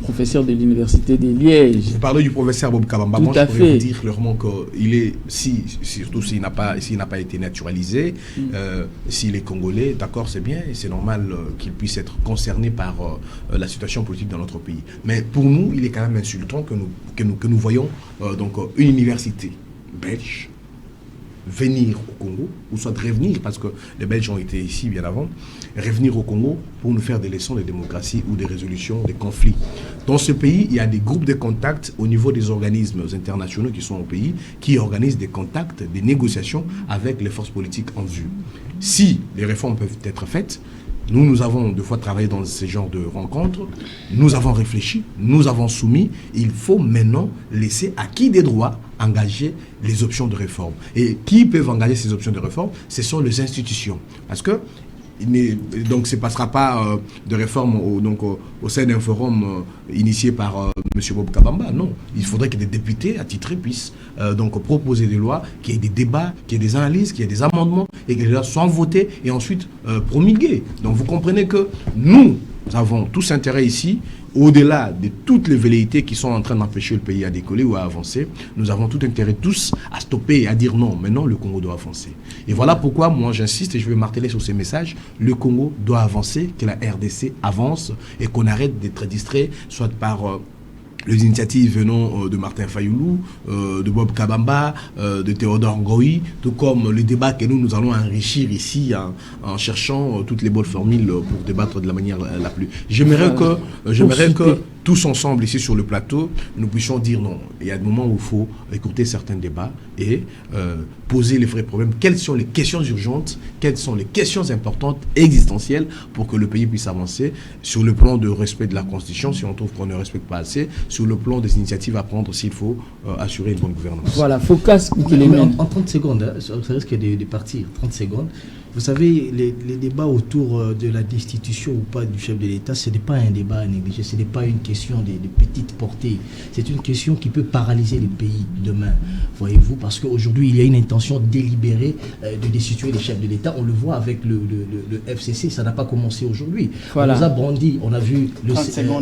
professeur de l'université de Liège. Vous parlez du professeur Bob Kabamba. Moi, je pourrais vous dire clairement qu'il est, surtout s'il n'a pas été naturalisé, s'il est congolais, d'accord, c'est bien, et c'est normal qu'il puisse être concerné par la situation politique dans notre pays. Mais pour nous, il est quand même insultant que nous voyons une université belge venir au Congo, ou soit revenir, parce que les Belges ont été ici bien avant, revenir au Congo pour nous faire des leçons de démocratie ou des résolutions des conflits. Dans ce pays, il y a des groupes de contacts au niveau des organismes internationaux qui sont au pays, qui organisent des contacts, des négociations avec les forces politiques en vue. Si les réformes peuvent être faites, nous avons deux fois travaillé dans ce genre de rencontres, nous avons réfléchi, nous avons soumis, il faut maintenant laisser acquis des droits engager les options de réforme. Et qui peuvent engager ces options de réforme? Ce sont les institutions. Parce que donc, ça ne passera pas de réforme au sein d'un forum initié par M. Bob Kabamba. Non, il faudrait que des députés attitrés puissent proposer des lois, qu'il y ait des débats, qu'il y ait des analyses, qu'il y ait des amendements, et que les lois soient votées et ensuite promulguées. Donc vous comprenez que nous avons tous intérêt ici, au-delà de toutes les velléités qui sont en train d'empêcher le pays à décoller ou à avancer, nous avons tout intérêt tous à stopper et à dire non, maintenant le Congo doit avancer. Et voilà pourquoi moi j'insiste et je vais marteler sur ces messages, le Congo doit avancer, que la RDC avance et qu'on arrête d'être distrait, soit par les initiatives venant de Martin Fayoulou, de Bob Kabamba, de Théodore Ngoï, tout comme le débat que nous allons enrichir ici en cherchant toutes les bonnes formules pour débattre de la manière la plus... J'aimerais que tous ensemble ici sur le plateau, nous puissions dire non. Il y a des moments où il faut écouter certains débats et poser les vrais problèmes. Quelles sont les questions urgentes, quelles sont les questions importantes, existentielles, pour que le pays puisse avancer sur le plan de respect de la Constitution, si on trouve qu'on ne respecte pas assez, sur le plan des initiatives à prendre s'il faut assurer une bonne gouvernance. Voilà, Focas. En 30 secondes, ça risque de partir, 30 secondes. Vous savez, les débats autour de la destitution ou pas du chef de l'État, ce n'est pas un débat à négliger, ce n'est pas une question de petite portée. C'est une question qui peut paralyser le pays demain, voyez-vous, parce qu'aujourd'hui, il y a une intention délibérée de destituer les chefs de l'État. On le voit avec le FCC, ça n'a pas commencé aujourd'hui. Voilà. On nous a brandi, on a vu au Sénat,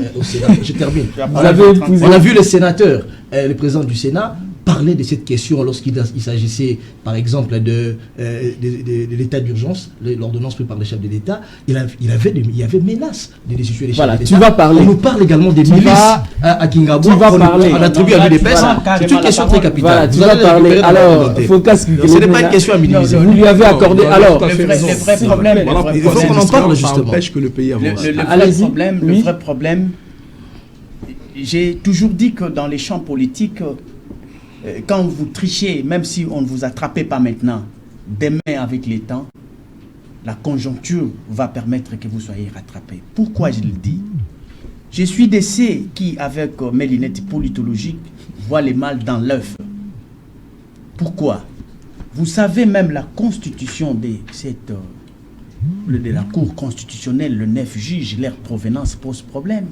je termine. On a vu le sénateur, le président du Sénat, parler de cette question lorsqu'il s'agissait, par exemple, de l'état d'urgence, l'ordonnance prise par le chef de l'État. Il y avait menace de destituer les chefs de l'État. Tu vas parler. On nous parle également des milices à Kingabo. On attribue à l'UDPS. C'est une question très capitale. Voilà, tu vas parler. Alors, Focas, ce n'est pas une question à minimiser. Vous lui avez accordé. Alors, le vrai problème. Il faut qu'on en parle justement. Empêche que le pays avance. Le vrai problème, j'ai toujours dit que dans les champs politiques, quand vous trichez, même si on ne vous attrape pas maintenant, demain avec les temps, la conjoncture va permettre que vous soyez rattrapés. Pourquoi je le dis? Je suis de ceux qui, avec mes lunettes politologiques, voient les mâles dans l'œuf. Pourquoi? Vous savez, même la constitution de la Cour constitutionnelle, le 9 juges, leur provenance pose problème.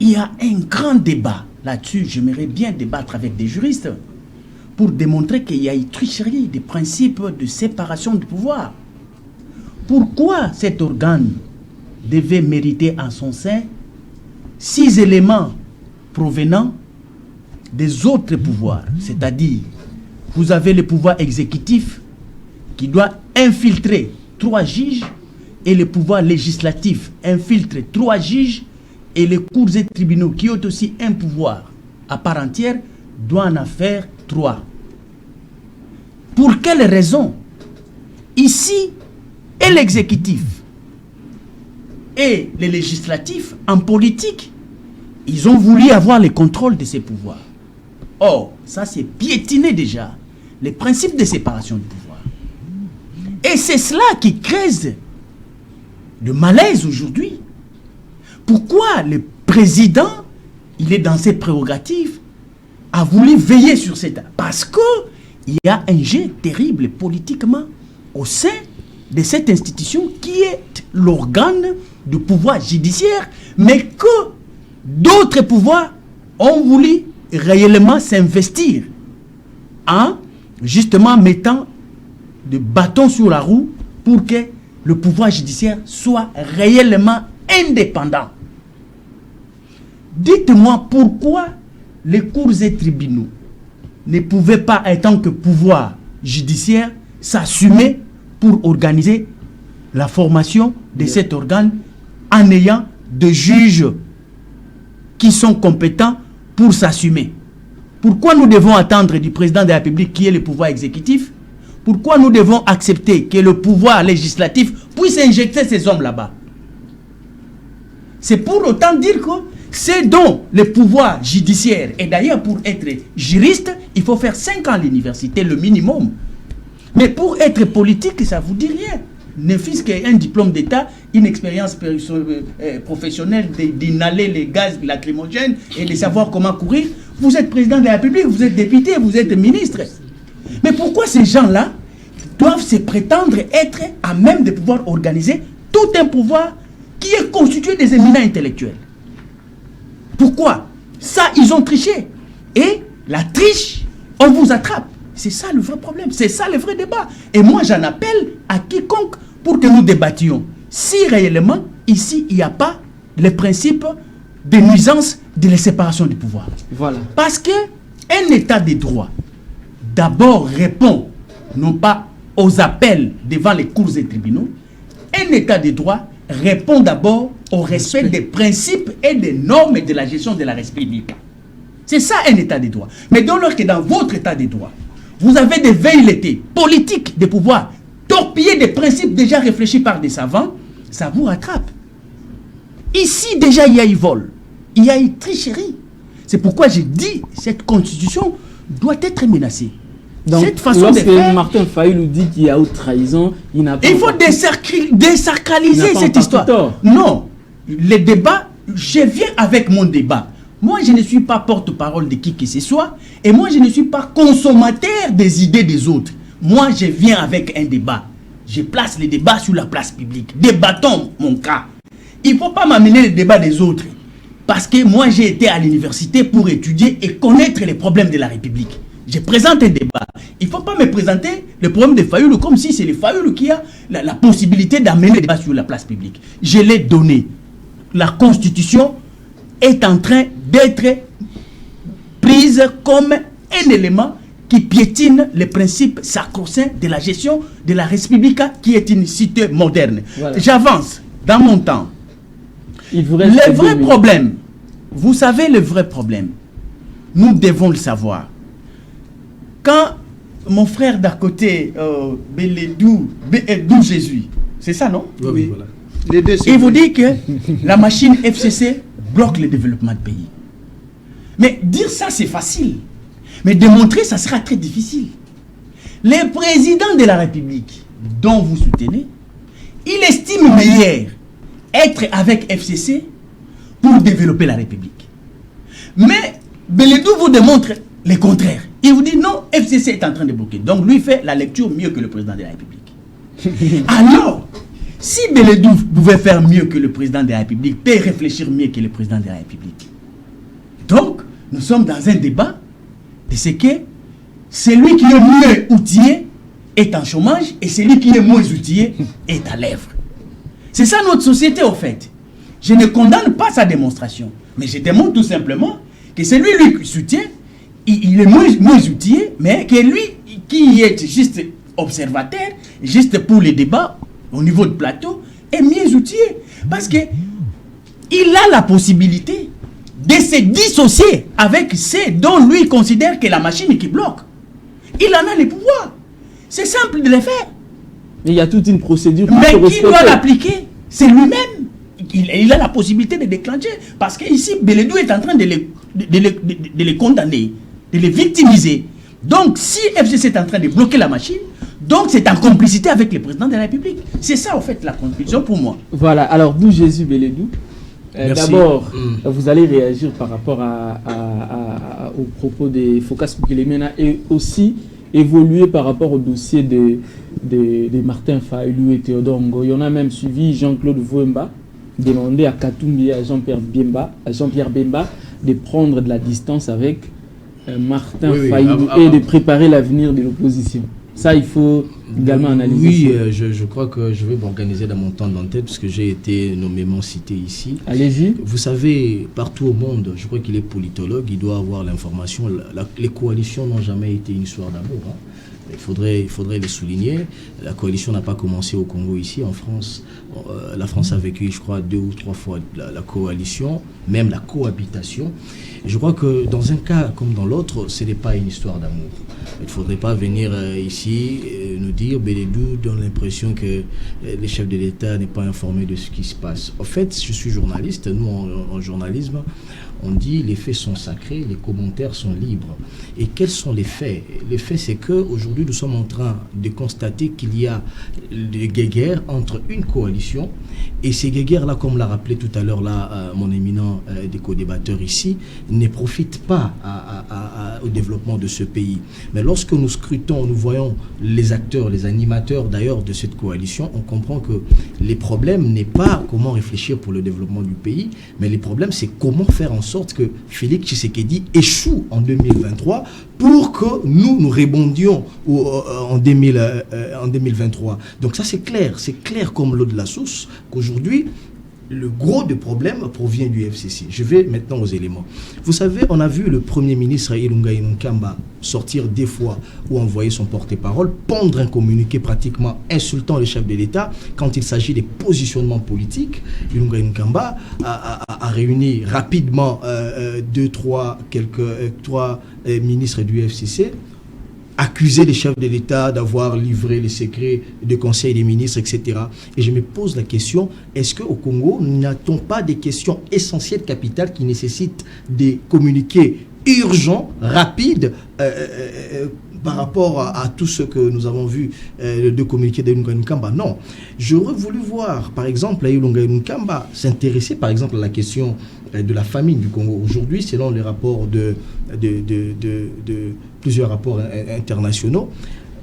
Il y a un grand débat là-dessus. J'aimerais bien débattre avec des juristes pour démontrer qu'il y a une tricherie des principes de séparation du pouvoir. Pourquoi cet organe devait mériter en son sein 6 éléments provenant des autres pouvoirs? C'est-à-dire, vous avez le pouvoir exécutif qui doit infiltrer 3 juges et le pouvoir législatif infiltre 3 juges et les cours et tribunaux qui ont aussi un pouvoir à part entière doivent en faire 3. Pour quelle raison? Ici, et l'exécutif et les législatifs, en politique, ils ont voulu avoir le contrôle de ces pouvoirs. Or, ça c'est piétiner déjà les principes de séparation du pouvoir. Et c'est cela qui crée le malaise aujourd'hui. Pourquoi le président, il est dans ses prérogatives, a voulu veiller sur cet... Parce qu'il y a un jeu terrible politiquement au sein de cette institution qui est l'organe du pouvoir judiciaire, mais que d'autres pouvoirs ont voulu réellement s'investir en justement mettant des bâtons sur la roue pour que le pouvoir judiciaire soit réellement indépendant. Dites-moi pourquoi les cours et tribunaux ne pouvaient pas, en tant que pouvoir judiciaire, s'assumer pour organiser la formation de cet organe en ayant des juges qui sont compétents pour s'assumer. Pourquoi nous devons attendre du président de la République qui est le pouvoir exécutif? Pourquoi nous devons accepter que le pouvoir législatif puisse injecter ces hommes là-bas? C'est pour autant dire que c'est dont le pouvoir judiciaire, et d'ailleurs pour être juriste, il faut faire 5 ans à l'université, le minimum. Mais pour être politique, ça ne vous dit rien. Ne fût-ce qu'un diplôme d'État, une expérience professionnelle d'inhaler les gaz lacrymogènes et de savoir comment courir, Vous êtes président de la République, vous êtes député, vous êtes ministre. Mais pourquoi ces gens-là doivent se prétendre être à même de pouvoir organiser tout un pouvoir qui est constitué des éminents intellectuels? Pourquoi? Ça, ils ont triché. Et la triche, on vous attrape. C'est ça le vrai problème. C'est ça le vrai débat. Et moi, j'en appelle à quiconque pour que nous débattions. Si réellement, ici, il n'y a pas le principe de nuisance de la séparation du pouvoir. Voilà. Parce qu'un état de droit, d'abord répond non pas aux appels devant les cours et tribunaux, un état de droit répond d'abord au respect des principes et des normes de la gestion de la République. C'est ça un état de droit. Mais dès lors que dans votre état de droit, vous avez des velléités politiques de pouvoir torpiller des principes déjà réfléchis par des savants, ça vous rattrape. Ici, déjà, il y a eu vol. Il y a eu tricherie. C'est pourquoi j'ai dit que cette constitution doit être menacée. Donc, cette façon de faire, Martin Fayulu dit qu'il y a haute trahison, il faut désacraliser cette histoire. Non, le débat, je viens avec mon débat. Moi, je ne suis pas porte-parole de qui que ce soit, et moi, je ne suis pas consommateur des idées des autres. Moi, je viens avec un débat. Je place les débats sur la place publique. Débattons mon cas. Il ne faut pas m'amener le débat des autres. Parce que moi, j'ai été à l'université pour étudier et connaître les problèmes de la République. Je présente un débat. Il ne faut pas me présenter le problème de Fayulu comme si c'est le Fayulu qui a la possibilité d'amener le débat sur la place publique. Je l'ai donné. La Constitution est en train d'être prise comme un élément qui piétine les principes sacro-saints de la gestion de la République qui est une cité moderne. Voilà. J'avance dans mon temps. Le vrai problème, vous savez le vrai problème, nous devons le savoir. Quand mon frère d'à côté, Beledou Jésus, c'est ça, non? Oui. Voilà. Les deux, il vous dit que la machine FCC bloque le développement du pays. Mais dire ça, c'est facile. Mais démontrer, ça sera très difficile. Le président de la République, dont vous soutenez, il estime meilleur être avec FCC pour développer la République. Mais Beledou vous démontre le contraire. Il vous dit non, FCC est en train de bloquer. Donc lui fait la lecture mieux que le président de la République. Alors, si Beledou pouvait faire mieux que le président de la République, peut réfléchir mieux que le président de la République. Donc, nous sommes dans un débat de ce que celui qui est mieux outillé est en chômage et celui qui est moins outillé est à l'œuvre. C'est ça notre société au fait. Je ne condamne pas sa démonstration, mais je démontre tout simplement que celui qui soutient, il est moins outillé, mais que lui qui est juste observateur, juste pour les débats au niveau du plateau, est mieux outillé. Parce que il a la possibilité de se dissocier avec ceux dont lui considère que la machine qui bloque. Il en a les pouvoirs. C'est simple de le faire. Mais il y a toute une procédure. Mais qui doit l'appliquer? C'est lui-même. Il a la possibilité de déclencher. Parce qu'ici, Beledou est en train de les condamner, de les victimiser. Donc, si FCC est en train de bloquer la machine, donc c'est en complicité avec le président de la République. C'est ça, en fait, la conclusion pour moi. Voilà. Alors, d'où Jésus Beledou. D'abord, vous allez réagir par rapport aux propos de Phocas Boukelemena et aussi évoluer par rapport au dossier de Martin Fayulu et Théodore Ngoy. On a même suivi Jean-Claude Vouemba demander à Katumbi et à Jean-Pierre Bemba de prendre de la distance avec Martin Fayulu et de préparer l'avenir de l'opposition. Ça, il faut également analyser. Oui, je crois que je vais m'organiser dans mon temps d'antenne parce que j'ai été nommément cité ici. Allez-y. Vous savez, partout au monde, je crois qu'il est politologue, il doit avoir l'information. Les coalitions n'ont jamais été une histoire d'amour. Hein. Il faudrait le souligner. La coalition n'a pas commencé au Congo ici, en France. La France a vécu, je crois, 2 ou 3 fois la coalition, même la cohabitation. Et je crois que dans un cas comme dans l'autre, ce n'est pas une histoire d'amour. Il ne faudrait pas venir ici nous dire, Beledou donne l'impression que le chef de l'État n'est pas informé de ce qui se passe. En fait, je suis journaliste. Nous, en journalisme, on dit les faits sont sacrés, les commentaires sont libres. Et quels sont les faits? Les faits, c'est qu'aujourd'hui, nous sommes en train de constater qu'il y a des guéguerres entre une coalition, et ces guéguerres-là, comme l'a rappelé tout à l'heure mon éminent des co-débatteurs ici, ne profitent pas au développement de ce pays. Mais lorsque nous scrutons, nous voyons les acteurs, les animateurs d'ailleurs de cette coalition, on comprend que les problèmes n'est pas comment réfléchir pour le développement du pays, mais les problèmes, c'est comment faire en sorte que Félix Tshisekedi échoue en 2023 pour que nous rebondions en 2023. Donc ça, c'est clair comme l'eau de la source, qu'aujourd'hui, le gros des problèmes provient du FCC. Je vais maintenant aux éléments. Vous savez, on a vu le Premier ministre Ilunga Ilunkamba sortir des fois ou envoyer son porte-parole, pondre un communiqué pratiquement insultant le chef de l'État quand il s'agit des positionnements politiques. Ilunga Ilunkamba a réuni rapidement trois ministres du FCC, accuser les chefs de l'État d'avoir livré les secrets du Conseil des ministres, etc. Et je me pose la question, est-ce qu'au Congo, n'a-t-on pas des questions essentielles, capitales, qui nécessitent des communiqués urgents, rapides, par rapport à tout ce que nous avons vu de communiquer d'Ilunga Ilunkamba? Non. J'aurais voulu voir, par exemple, Ilunga Ilunkamba s'intéresser, par exemple, à la question de la famine du Congo. Aujourd'hui, selon les rapports de plusieurs rapports internationaux,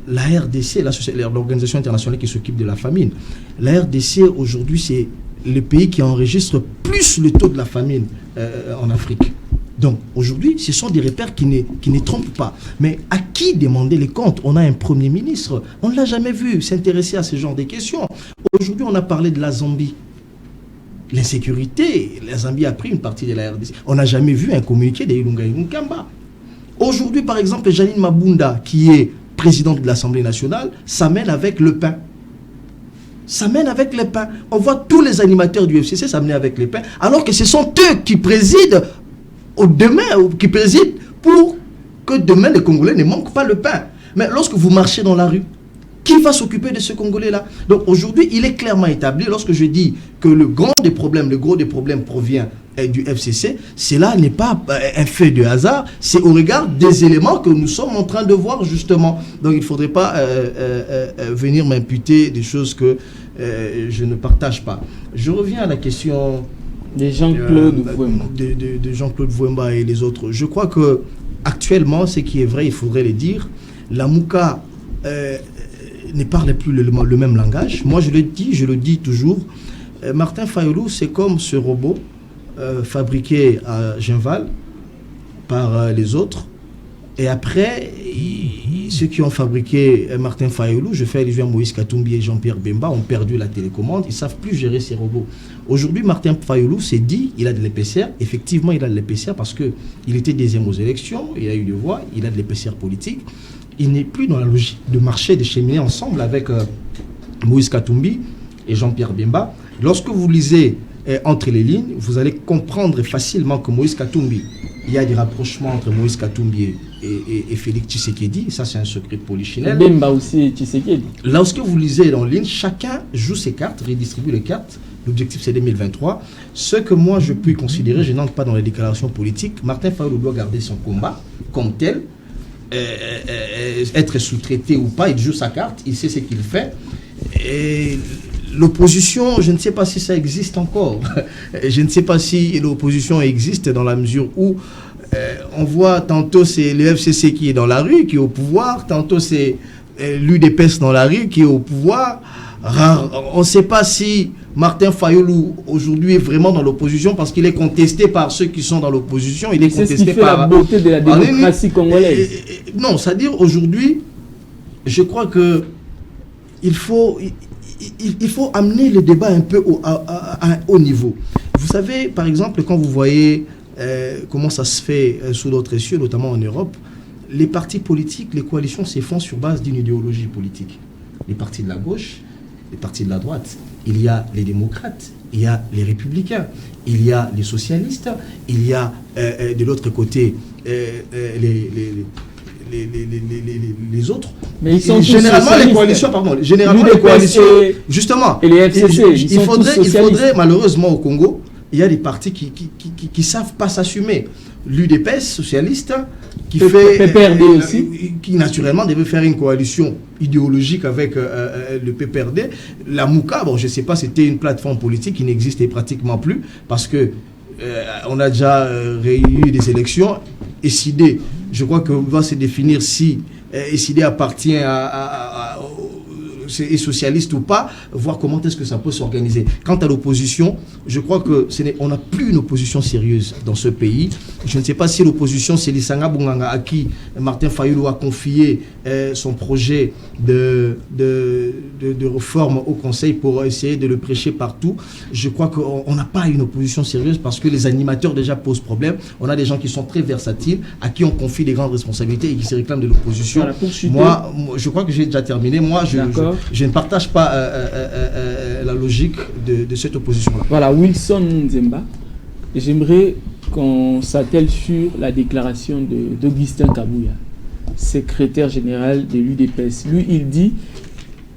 la RDC, l'organisation internationale qui s'occupe de la famine, la RDC aujourd'hui, c'est le pays qui enregistre plus le taux de la famine en Afrique. Donc aujourd'hui, ce sont des repères qui ne trompent pas. Mais à qui demander les comptes? On a un Premier ministre, on ne l'a jamais vu s'intéresser à ce genre de questions. Aujourd'hui, on a parlé de la Zambie. L'insécurité, la Zambie a pris une partie de la RDC. On n'a jamais vu un communiqué d'Ilunga Ilunkamba. Aujourd'hui, par exemple, Janine Mabunda, qui est présidente de l'Assemblée nationale, s'amène avec le pain. On voit tous les animateurs du FCC s'amener avec le pain, alors que ce sont eux qui président pour que demain les Congolais ne manquent pas le pain. Mais lorsque vous marchez dans la rue, qui va s'occuper de ce Congolais-là? Donc aujourd'hui, il est clairement établi, lorsque je dis que le gros des problèmes provient du FCC, cela n'est pas un fait de hasard, c'est au regard des éléments que nous sommes en train de voir justement. Donc il ne faudrait pas venir m'imputer des choses que je ne partage pas. Je reviens à la question de Jean-Claude Vouemba. De Jean-Claude Vouemba et les autres. Je crois que actuellement, ce qui est vrai, il faudrait le dire, la Mouka ne parle plus le même langage. Moi, je le dis toujours, Martin Fayulu, c'est comme ce robot fabriqué à Genval par les autres. Et après, ceux qui ont fabriqué Martin Fayulu, je fais allusion à Moïse Katumbi et Jean-Pierre Bemba, ont perdu la télécommande. Ils ne savent plus gérer ces robots. Aujourd'hui, Martin Fayulu s'est dit, il a de l'épaisseur. Effectivement, il a de l'épaisseur parce qu'il était deuxième aux élections, il a eu des voix, il a de l'épaisseur politique. Il n'est plus dans la logique de marcher, de cheminer ensemble avec Moïse Katumbi et Jean-Pierre Bemba. Lorsque vous lisez entre les lignes, vous allez comprendre facilement que Moïse Katumbi, il y a des rapprochements entre Moïse Katumbi et Félix Tshisekedi. Ça, c'est un secret de polichinelle. Bemba aussi Tshisekedi. Lorsque vous lisez en ligne, chacun joue ses cartes, redistribue les cartes. L'objectif, c'est 2023. Ce que moi, je peux considérer, je n'entre pas dans les déclarations politiques, Martin Fayulu doit garder son combat comme tel. Être sous-traité ou pas, il joue sa carte, il sait ce qu'il fait. Et l'opposition, je ne sais pas si ça existe encore. Je ne sais pas si l'opposition existe dans la mesure où on voit tantôt c'est le FCC qui est dans la rue, qui est au pouvoir, tantôt c'est l'UDPS dans la rue qui est au pouvoir. On ne sait pas si Martin Fayulu aujourd'hui est vraiment dans l'opposition parce qu'il est contesté par ceux qui sont dans l'opposition. Il est contesté ce qui fait la beauté de la démocratie congolaise. Non, c'est-à-dire aujourd'hui, je crois que il faut amener le débat un peu à un haut niveau. Vous savez, par exemple, quand vous voyez comment ça se fait sous d'autres cieux, notamment en Europe, les partis politiques, les coalitions se font sur base d'une idéologie politique. Les partis de la gauche, les partis de la droite, il y a les démocrates, il y a les républicains, il y a les socialistes, il y a de l'autre côté les autres. Mais ils sont généralement les coalitions, justement, et les FCC, il faudrait malheureusement au Congo il y a des partis qui savent pas s'assumer. L'UDPS socialiste, qui PPRD aussi, qui naturellement devait faire une coalition idéologique avec le PPRD. La Mouka, bon, je sais pas, c'était une plateforme politique qui n'existait pratiquement plus parce que on a déjà réuni des élections. SID, je crois qu'on va se définir si SID appartient est socialiste ou pas, voir comment est-ce que ça peut s'organiser. Quant à l'opposition, je crois que on n'a plus une opposition sérieuse dans ce pays. Je ne sais pas si l'opposition, c'est Lissanga Bunganga à qui Martin Fayulu a confié son projet de réforme au Conseil pour essayer de le prêcher partout. Je crois qu'on n'a pas une opposition sérieuse parce que les animateurs déjà posent problème. On a des gens qui sont très versatiles, à qui on confie des grandes responsabilités et qui se réclament de l'opposition. Moi, je crois que j'ai déjà terminé. Moi, je ne partage pas la logique de cette opposition-là. Voilà, Wilson Nzemba. J'aimerais qu'on s'attelle sur la déclaration d'Augustin Kabouya, secrétaire général de l'UDPS. Lui, il dit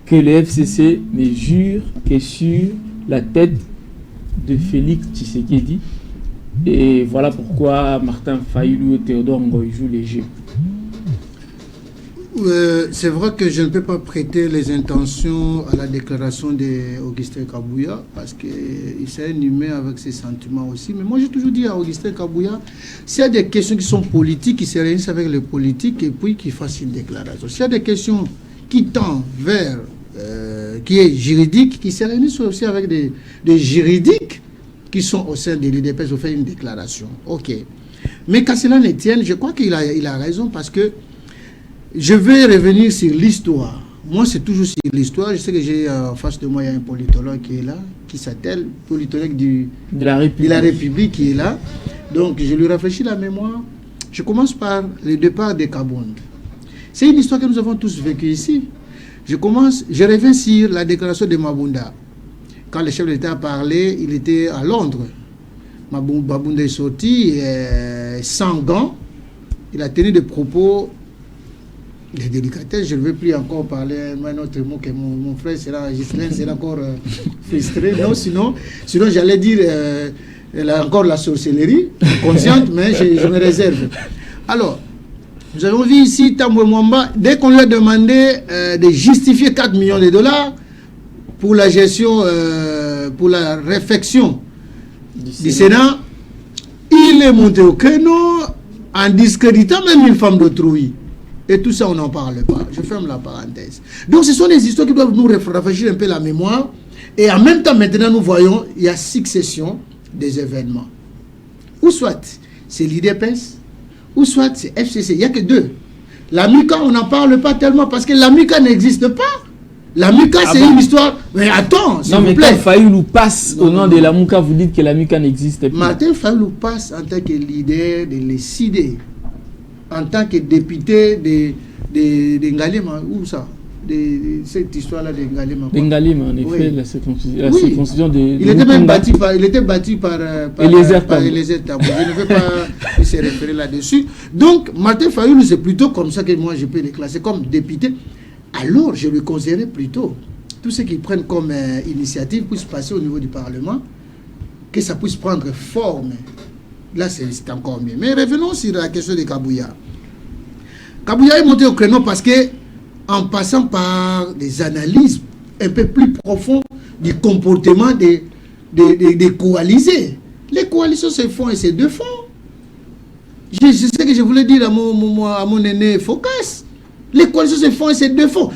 que le FCC ne jure que sur la tête de Félix Tshisekedi. Et voilà pourquoi Martin Fayulu et Théodore Ngoy jouent les jeux. C'est vrai que je ne peux pas prêter les intentions à la déclaration d'Augustin Kabouya parce qu'il s'est inhumé avec ses sentiments aussi. Mais moi, j'ai toujours dit à Augustin Kabouya, s'il y a des questions qui sont politiques, qu'il se réunisse avec les politiques et puis qu'il fasse une déclaration. S'il y a des questions qui tendent vers, qui est juridique, qu'il se réunisse aussi avec des juridiques qui sont au sein de l'UDPS pour faire une déclaration. Ok. Mais qu'à cela ne tienne, je crois qu'il a raison parce que je vais revenir sur l'histoire. Moi, c'est toujours sur l'histoire. Je sais que j'ai en face de moi, il y a un politologue qui est là, qui s'appelle politologue de la République qui est là. Donc, je lui rafraîchis la mémoire. Je commence par le départ de Kabonde. C'est une histoire que nous avons tous vécue ici. Je reviens sur la déclaration de Mabunda. Quand le chef de l'État a parlé, il était à Londres. Mabunda est sorti sans gants. Il a tenu des propos de délicatesse. Je ne vais plus encore parler un autre mot que mon frère sera encore frustré. Non, sinon j'allais dire elle a encore la sorcellerie consciente, mais je me réserve. Alors, nous avons vu ici Tambwe Mwamba, dès qu'on lui a demandé de justifier 4 millions de dollars pour la gestion, pour la réfection du Sénat, il est monté au créneau en discréditant même une femme d'autrui. Et tout ça, on n'en parle pas. Je ferme la parenthèse. Donc, ce sont des histoires qui doivent nous rafraîchir un peu la mémoire. Et en même temps, maintenant, nous voyons, il y a succession des événements. Ou soit, c'est l'IDPS, ou soit, c'est FCC. Il n'y a que deux. La MUCA, on n'en parle pas tellement parce que la MUCA n'existe pas. La MUCA, c'est une histoire... Mais attends, s'il vous plaît. Quand Fayulu passe au nom de la MUCA, vous dites que la MUCA n'existe pas. Martin Fayulu passe en tant que leader de l'ECD. En tant que député de Ngalema, où ça? Cette histoire-là de Ngalema. De Ngalema, en effet, oui. La circoncision de... Il était battu par Eliezer Tambwe. Je ne veux pas se référer là-dessus. Donc, Martin Fayulu, c'est plutôt comme ça que moi je peux le classer comme député. Alors, je le considérais plutôt. Tout ce qu'ils prennent comme initiative puisse passer au niveau du Parlement, que ça puisse prendre forme. Là, c'est encore mieux. Mais revenons sur la question de Kabouya. Kabouya est monté au créneau parce que, en passant par des analyses un peu plus profondes du comportement des coalisés. Les coalitions se font et se défont. Je sais que je voulais dire à mon aîné Focas. Les coalitions se font et se défont.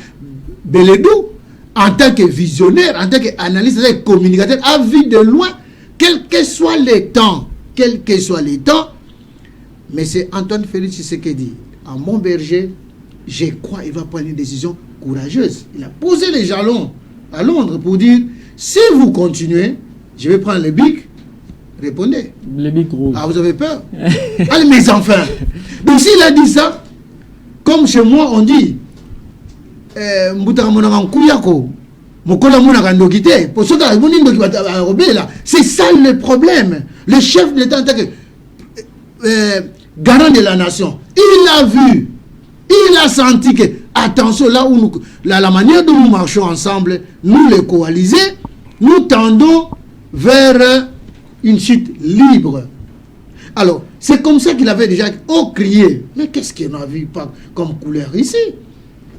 Beledou, en tant que visionnaire, en tant qu'analyste, en tant que communicateur, a vu de loin, quels que soient les temps, mais c'est Antoine Félix Tshisekedi, à Montberger, je crois qu'il va prendre une décision courageuse. Il a posé les jalons à Londres pour dire, si vous continuez, je vais prendre le bic, répondez. Le bic rouge. Ah, vous avez peur? Allez, mes enfants. Donc s'il a dit ça, comme chez moi on dit, c'est ça le problème. Le chef de l'État en tant que garant de la nation, il a vu, il a senti que, attention, là où la manière dont nous marchons ensemble, nous les coalisés, nous tendons vers une chute libre. Alors, c'est comme ça qu'il avait déjà crié. Mais qu'est-ce qu'on n'a vu pas comme couleur ici?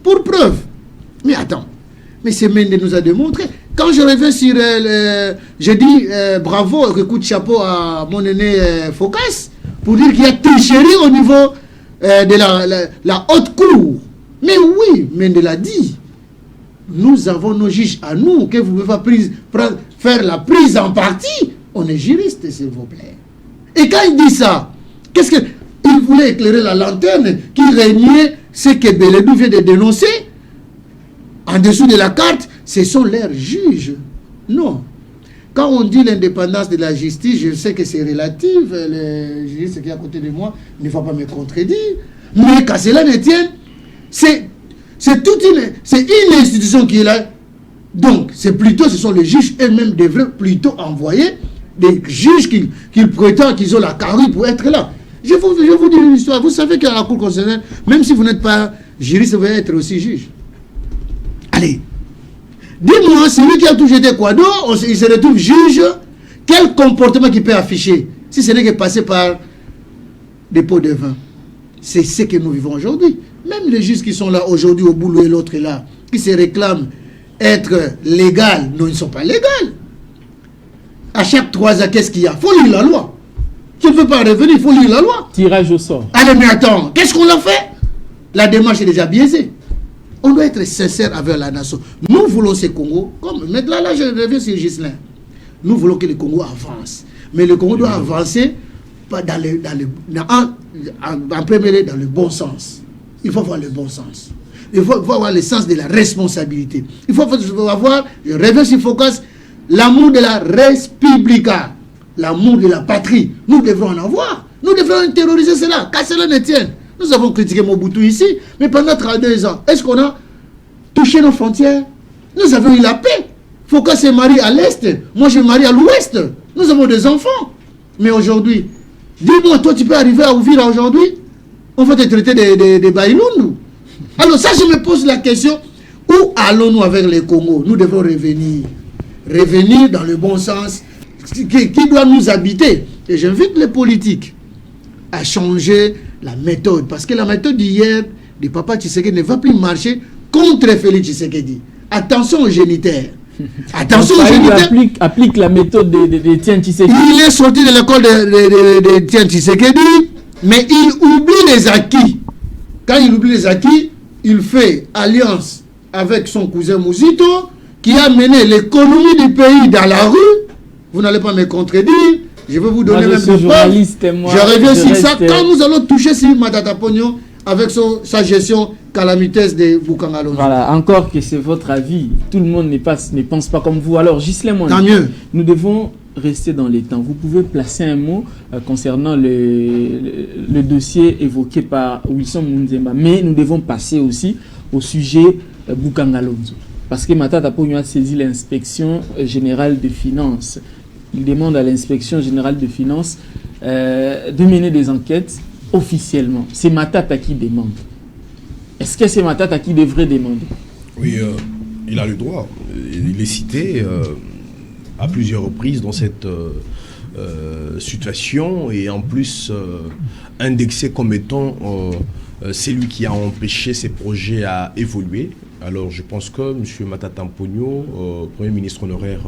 Pour preuve. Mais attends, mais ce Mende nous a démontré. Quand je reviens sur... je dis bravo, coup de chapeau à mon aîné Focas, pour dire qu'il y a tricherie au niveau de la haute cour. Mais oui, Mende l'a dit. Nous avons nos juges à nous, que vous ne pouvez pas faire la prise en partie. On est juriste, s'il vous plaît. Et quand il dit ça, qu'est-ce qu'il voulait éclairer la lanterne qui régnait, ce que Beledou vient de dénoncer. En dessous de la carte, ce sont leurs juges. Non. Quand on dit l'indépendance de la justice, je sais que c'est relatif. Le juriste qui est à côté de moi ne va pas me contredire. Mais qu'à cela ne tienne, c'est une institution qui est là. Donc, ce sont les juges eux-mêmes devraient plutôt envoyer des juges qu'ils prétendent qu'ils ont la carrure pour être là. Je vous dis une histoire. Vous savez qu'à la Cour constitutionnelle, même si vous n'êtes pas juriste, vous allez être aussi juge. Allez, dis-moi, celui qui a tout jeté quoi d'eau, il se retrouve juge, quel comportement qu'il peut afficher, si ce n'est que passer par des pots de vin. C'est ce que nous vivons aujourd'hui. Même les juges qui sont là aujourd'hui au boulot et l'autre est là, qui se réclament être légal, non, ils ne sont pas légaux. À chaque 3 ans, qu'est-ce qu'il y a? Il faut lire la loi. Tu ne veux pas revenir, il faut lire la loi. Tirage au sort. Allez, mais attends, qu'est-ce qu'on a fait? La démarche est déjà biaisée. On doit être sincère avec la nation. Nous voulons ce Congo, comme maintenant là je reviens sur Ghislain. Nous voulons que le Congo avance. Mais le Congo doit avancer en premier lieu dans le bon sens. Il faut avoir le bon sens. Il faut avoir le sens de la responsabilité. Il faut avoir, je reviens sur Focas, l'amour de la Respublica, l'amour de la patrie. Nous devrons en avoir. Nous devrons terroriser cela, qu'à cela ne tienne. Nous avons critiqué Mobutu ici, mais pendant 32 ans, est-ce qu'on a touché nos frontières? Nous avons eu la paix. Focas se marie à l'Est, moi je me marie à l'Ouest. Nous avons des enfants. Mais aujourd'hui, dis-moi, toi tu peux arriver à Ouvira aujourd'hui? On va te traiter de Baïloun. Alors ça, je me pose la question, où allons-nous avec les Congo? Nous devons revenir. Revenir dans le bon sens qui doit nous habiter. Et j'invite les politiques à changer la méthode. Parce que la méthode d'hier, de Papa Tshisekedi, ne va plus marcher contre Félix Tshisekedi. Attention aux génitaires. Attention aux génitaires. Applique la méthode de Tian Tshisekedi. Il est sorti de l'école de Tian Tshisekedi, mais il oublie les acquis. Quand il oublie les acquis, il fait alliance avec son cousin Mouzito, qui a mené l'économie du pays dans la rue. Vous n'allez pas me contredire. Je vais vous donner même des preuves. Je reviens sur ça. Quand nous allons toucher sur Matata Pognon avec sa gestion calamiteuse de Boukangalonzo. Voilà, encore que c'est votre avis. Tout le monde ne pense pas comme vous. Alors, Ghislain Mondi, tant mieux. Nous devons rester dans les temps. Vous pouvez placer un mot concernant le dossier évoqué par Wilson Munzemba. Mais nous devons passer aussi au sujet Boukangalonzo. Parce que Matata Pognon a saisi l'inspection générale des finances. Il demande à l'inspection générale des finances de mener des enquêtes officiellement. C'est Matata qui demande. Est-ce que c'est Matata qui devrait demander? Oui, il a le droit. Il est cité à plusieurs reprises dans cette situation et en plus indexé comme étant celui qui a empêché ces projets à évoluer. Alors je pense que M. Matata Pognon, Premier ministre honoraire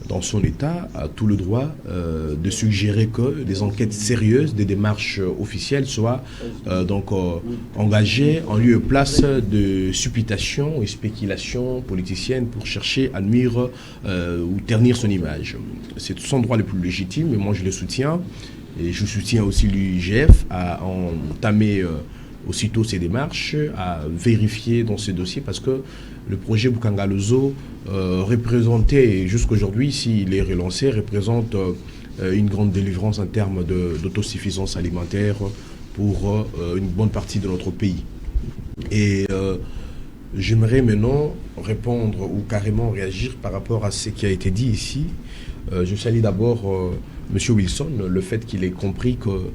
dans son État, a tout le droit de suggérer que des enquêtes sérieuses, des démarches officielles soient engagées en lieu et place de supputations et spéculations politiciennes pour chercher à nuire ou ternir son image. C'est son droit le plus légitime et moi je le soutiens. Et je soutiens aussi l'UIGF à entamer aussitôt ces démarches, à vérifier dans ces dossiers parce que le projet Boukangalonzo représentait, jusqu'aujourd'hui, s'il est relancé, représente une grande délivrance en termes d'autosuffisance alimentaire pour une bonne partie de notre pays. Et j'aimerais maintenant répondre ou carrément réagir par rapport à ce qui a été dit ici. Je salue d'abord M. Wilson, le fait qu'il ait compris que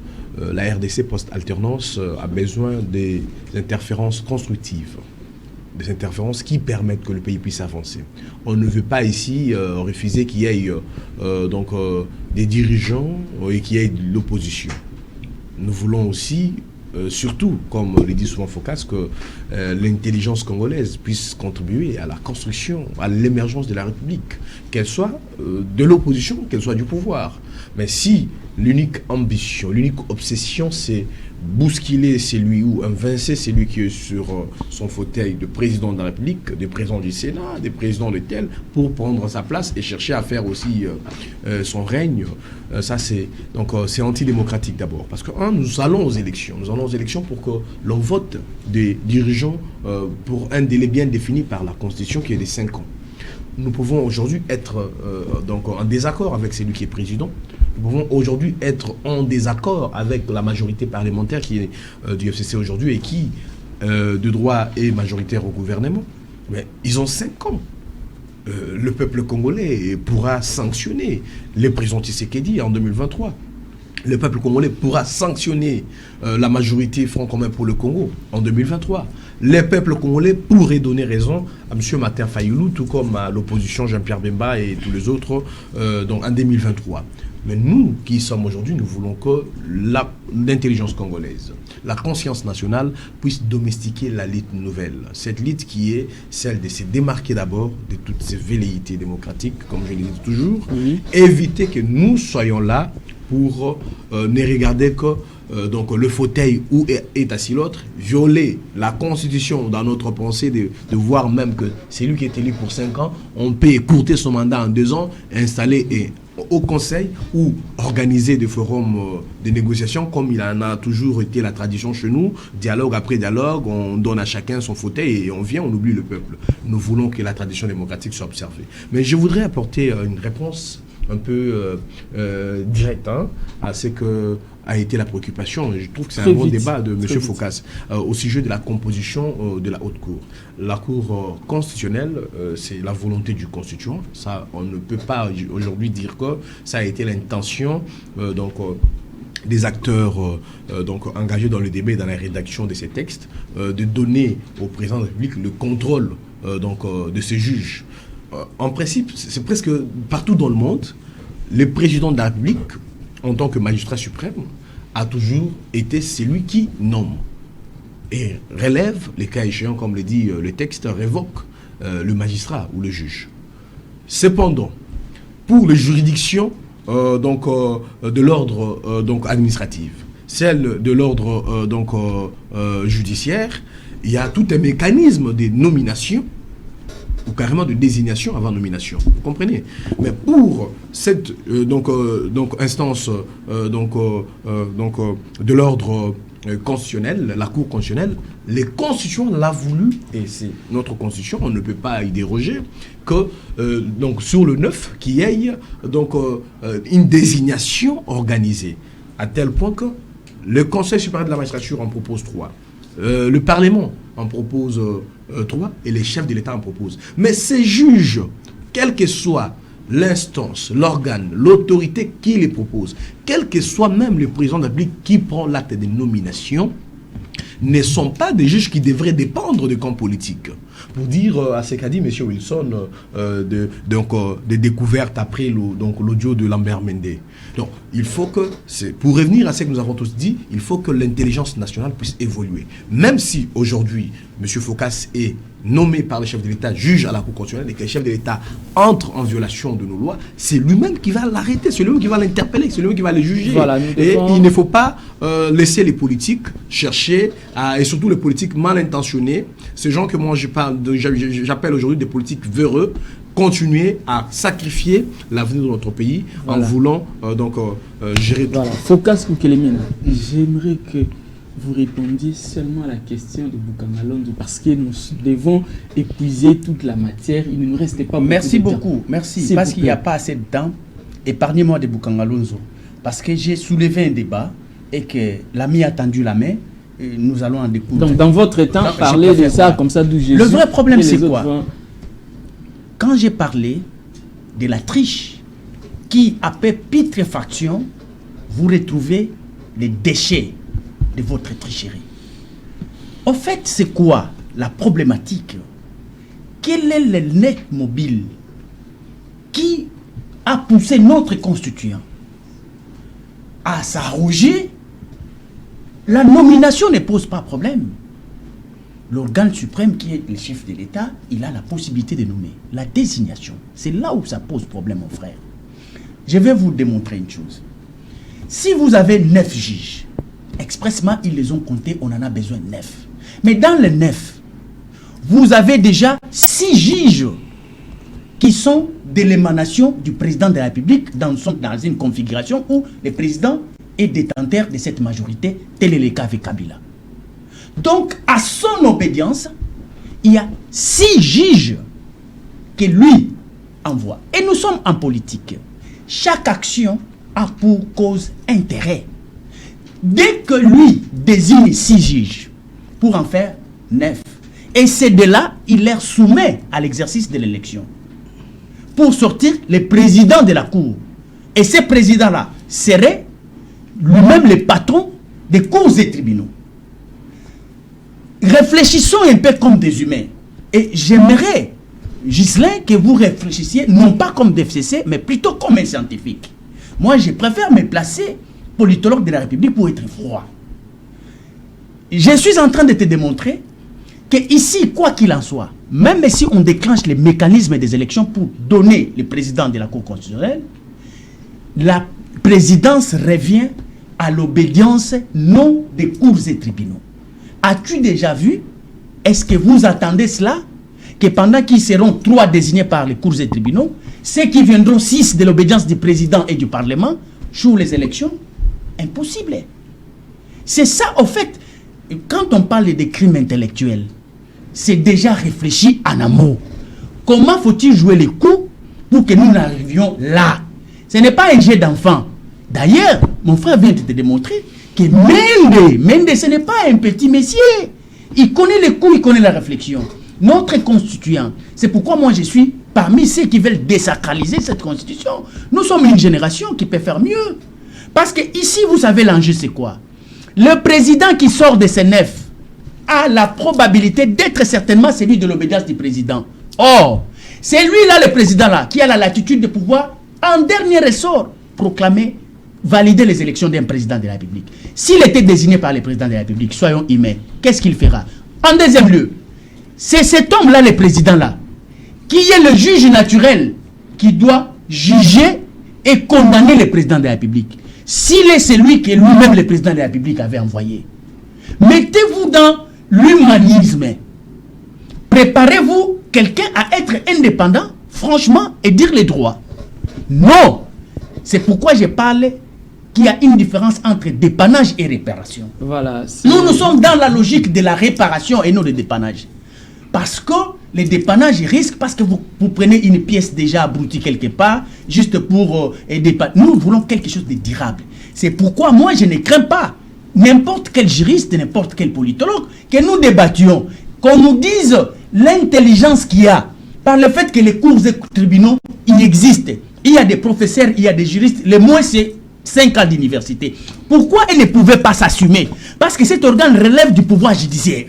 la RDC post-alternance a besoin des interférences constructives. des interférences qui permettent que le pays puisse avancer. On ne veut pas ici refuser qu'il y ait des dirigeants et qu'il y ait de l'opposition. Nous voulons aussi, surtout, comme le dit souvent Focas, que l'intelligence congolaise puisse contribuer à la construction, à l'émergence de la République, qu'elle soit de l'opposition, qu'elle soit du pouvoir. Mais si l'unique ambition, l'unique obsession, c'est bousculer celui ou invincer celui qui est sur son fauteuil de président de la République, de président du Sénat, de président de tel, pour prendre sa place et chercher à faire aussi son règne, ça c'est antidémocratique d'abord. Parce que nous allons aux élections. Nous allons aux élections pour que l'on vote des dirigeants pour un délai bien défini par la Constitution qui est de 5 ans. Nous pouvons aujourd'hui être en désaccord avec celui qui est président. Nous pouvons aujourd'hui être en désaccord avec la majorité parlementaire qui est du FCC aujourd'hui et qui, de droit, est majoritaire au gouvernement. Mais ils ont 5 ans. Le peuple congolais pourra sanctionner le président Tshisekedi en 2023. Le peuple congolais pourra sanctionner la majorité Front commun pour le Congo en 2023. Le peuple congolais pourrait donner raison à M. Martin Fayulu, tout comme à l'opposition Jean-Pierre Bemba et tous les autres en 2023. Mais nous qui sommes aujourd'hui, nous voulons que l'intelligence congolaise, la conscience nationale puisse domestiquer la lutte nouvelle. Cette lutte qui est celle de se démarquer d'abord de toutes ces velléités démocratiques, comme je le dis toujours, éviter que nous soyons là pour ne regarder que le fauteuil où est assis l'autre, violer la constitution dans notre pensée, de voir même que c'est lui qui est élu pour 5 ans, on peut écourter son mandat en 2 ans, installer au conseil ou organiser des forums de négociation comme il en a toujours été la tradition chez nous, dialogue après dialogue, on donne à chacun son fauteuil et on vient, on oublie le peuple. Nous voulons que la tradition démocratique soit observée. Mais je voudrais apporter une réponse un peu directe à ce que a été la préoccupation. Je trouve que c'est un bon débat de M. Focas au sujet de la composition de la haute cour. La cour constitutionnelle, c'est la volonté du constituant. Ça, on ne peut pas aujourd'hui dire que ça a été l'intention des acteurs engagés dans le débat et dans la rédaction de ces textes, de donner au président de la République le contrôle de ces juges. En principe, c'est presque partout dans le monde, le président de la République, en tant que magistrat suprême, a toujours été celui qui nomme et relève, les cas échéants, comme le dit le texte, révoque le magistrat ou le juge. Cependant, pour les juridictions de l'ordre administratif, celle de l'ordre judiciaire, il y a tout un mécanisme de nomination ou carrément de désignation avant nomination. Vous comprenez? Mais pour cette instance de l'ordre constitutionnel, la Cour constitutionnelle, les constitutions l'ont voulu, et c'est notre constitution, on ne peut pas y déroger, que sur le 9, qu'il y ait une désignation organisée, à tel point que le Conseil supérieur de la magistrature en propose 3. Le Parlement en propose 3 et les chefs de l'État en proposent. Mais ces juges, quelle que soit l'instance, l'organe, l'autorité qui les propose, quel que soit même le président de la République qui prend l'acte de nomination, ne sont pas des juges qui devraient dépendre de camps politiques. Pour dire à ce qu'a dit M. Wilson des découvertes après l'audio de Lambert Mende. Donc, il faut que, pour revenir à ce que nous avons tous dit, il faut que l'intelligence nationale puisse évoluer. Même si aujourd'hui, M. Focas est nommé par le chef de l'État juge à la Cour constitutionnelle et que le chef de l'État entre en violation de nos lois, c'est lui-même qui va l'arrêter, c'est lui-même qui va l'interpeller, c'est lui-même qui va le juger. Voilà, et il ne faut pas laisser les politiques chercher, et surtout les politiques mal intentionnés, ces gens que moi j'appelle aujourd'hui des politiques véreux, continuer à sacrifier l'avenir de notre pays en voulant gérer tout. Voilà, Focas Kukelemina, j'aimerais que vous répondiez seulement à la question de Bukangalondo parce que nous devons épuiser toute la matière. Il ne nous reste pas beaucoup Merci de beaucoup, temps. merci. Parce qu'il n'y a pas assez de temps, épargnez-moi de Bukangalondo. Parce que j'ai soulevé un débat et que l'ami a tendu la main. Et nous allons en découvrir. Donc, dans votre temps, parlez de ça comme ça d'où Jésus. Le vrai problème, c'est quoi? Quand j'ai parlé de la triche qui, après putréfaction, vous retrouvez les déchets de votre tricherie. En fait, c'est quoi la problématique quel est le net mobile qui a poussé notre constituant à s'arroger? La nomination ne pose pas problème. L'organe suprême qui est le chef de l'État, il a la possibilité de nommer. La désignation, c'est là où ça pose problème, mon frère. Je vais vous démontrer une chose. Si vous avez 9 juges, expressement, ils les ont comptés, on en a besoin 9. Mais dans les 9, vous avez déjà 6 juges qui sont de l'émanation du président de la République dans une configuration où le président est détenteur de cette majorité, tel est le cas avec Kabila. Donc, à son obédience, il y a 6 juges que lui envoie. Et nous sommes en politique. Chaque action a pour cause intérêt. Dès que lui désigne 6 juges pour en faire 9, et c'est de là, il les soumet à l'exercice de l'élection pour sortir le président de la Cour. Et ce président-là serait lui-même le patron des cours et tribunaux. Réfléchissons un peu comme des humains. Et j'aimerais, Ghislain, que vous réfléchissiez, non pas comme des FCC, mais plutôt comme un scientifique. Moi, je préfère me placer politologue de la République pour être froid. Je suis en train de te démontrer que ici, quoi qu'il en soit, même si on déclenche les mécanismes des élections pour donner le président de la Cour constitutionnelle, la présidence revient à l'obédience non des cours et tribunaux. As-tu déjà vu, est-ce que vous attendez cela, que pendant qu'ils seront 3 désignés par les cours et tribunaux, ceux qui viendront 6 de l'obédience du président et du Parlement jouent les élections? Impossible. C'est ça, au fait, quand on parle des crimes intellectuels, c'est déjà réfléchi en amont. Comment faut-il jouer les coups pour que nous n'arrivions là? Ce n'est pas un jeu d'enfant. D'ailleurs, mon frère vient de te démontrer que Mende, ce n'est pas un petit messier. Il connaît les coups, il connaît la réflexion. Notre constituant, c'est pourquoi moi je suis parmi ceux qui veulent désacraliser cette constitution. Nous sommes une génération qui peut faire mieux. Parce que ici, vous savez, l'enjeu c'est quoi? Le président qui sort de ces 9 a la probabilité d'être certainement celui de l'obédience du président. Or, c'est lui-là, le président-là, qui a la latitude de pouvoir, en dernier ressort, proclamer, valider les élections d'un président de la République. S'il était désigné par le président de la République, soyons humains, qu'est-ce qu'il fera? En deuxième lieu, c'est cet homme-là, le président-là, qui est le juge naturel qui doit juger et condamner le président de la République. S'il est celui que lui-même, le président de la République, avait envoyé, mettez-vous dans l'humanisme. Préparez-vous quelqu'un à être indépendant, franchement, et dire les droits. Non. C'est pourquoi je parle qu'il y a une différence entre dépannage et réparation. Voilà, nous sommes dans la logique de la réparation et non de dépannage. Parce que le dépannage risque, parce que vous prenez une pièce déjà abrutie quelque part, juste pour dépanner. Nous voulons quelque chose de durable. C'est pourquoi moi je ne crains pas n'importe quel juriste, n'importe quel politologue, que nous débattions, qu'on nous dise l'intelligence qu'il y a, par le fait que les cours et tribunaux, il existe. Il y a des professeurs, il y a des juristes, le moins c'est 5 ans d'université. Pourquoi ils ne pouvaient pas s'assumer? Parce que cet organe relève du pouvoir judiciaire.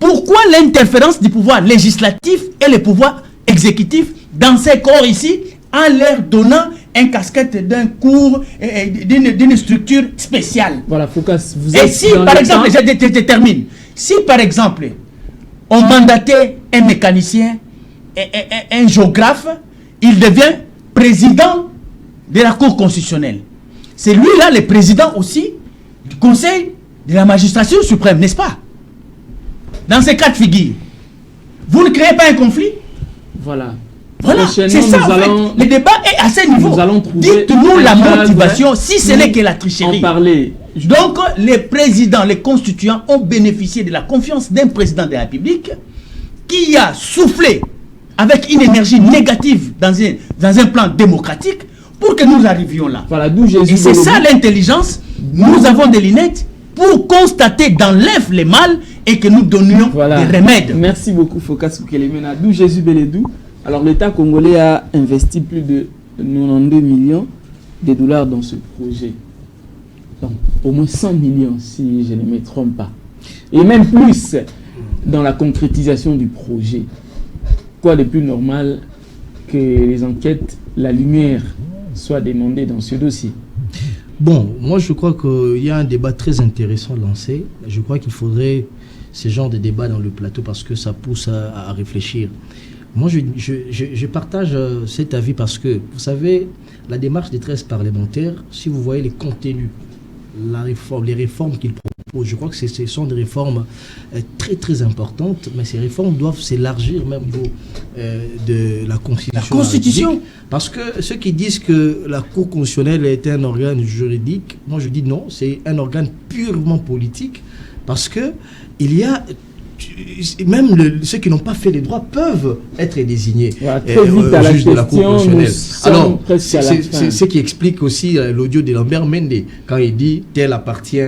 Pourquoi l'interférence du pouvoir législatif et le pouvoir exécutif dans ces corps ici, en leur donnant un casquette d'un cours, d'une structure spéciale? Voilà, Focas, vous êtes. Et si, par exemple, je termine, si par exemple, on mandatait un mécanicien, un géographe, il devient président de la Cour constitutionnelle. C'est lui-là le président aussi du Conseil de la magistrature suprême, n'est-ce pas? Dans ces cas de figure, vous ne créez pas un conflit? Voilà. Voilà, c'est ça en fait. Le débat est à ce niveau. Dites-nous la motivation, si ce n'est que la tricherie. En parler. Donc, les présidents, les constituants ont bénéficié de la confiance d'un président de la République qui a soufflé avec une énergie négative dans un plan démocratique pour que nous arrivions là. Voilà, d'où Jésus. Et c'est ça l'intelligence. Nous avons des lunettes pour constater dans l'œuf les mal et que nous donnions des remèdes. Merci beaucoup, Focas Kukelemena. D'où Jésus Beledou. Alors, l'État congolais a investi plus de 92 millions de dollars dans ce projet. Donc, au moins 100 millions, si je ne me trompe pas. Et même plus dans la concrétisation du projet. quoi de plus normal que les enquêtes, la lumière soit demandée dans ce dossier? Bon, moi je crois qu'il y a un débat très intéressant lancé. Je crois qu'il faudrait ce genre de débat dans le plateau parce que ça pousse à réfléchir. Moi je partage cet avis parce que, vous savez, la démarche des 13 parlementaires, si vous voyez les contenus, les réformes qu'ils proposent, je crois que ce sont des réformes très très importantes, mais ces réformes doivent s'élargir même au niveau de la Constitution. La Constitution, parce que ceux qui disent que la Cour constitutionnelle est un organe juridique, moi je dis non, c'est un organe purement politique, parce que il y a même ceux qui n'ont pas fait les droits peuvent être désignés au juge de la Cour constitutionnelle. Alors, c'est ce qui explique aussi l'audio de Lambert Mende, quand il dit « tel appartient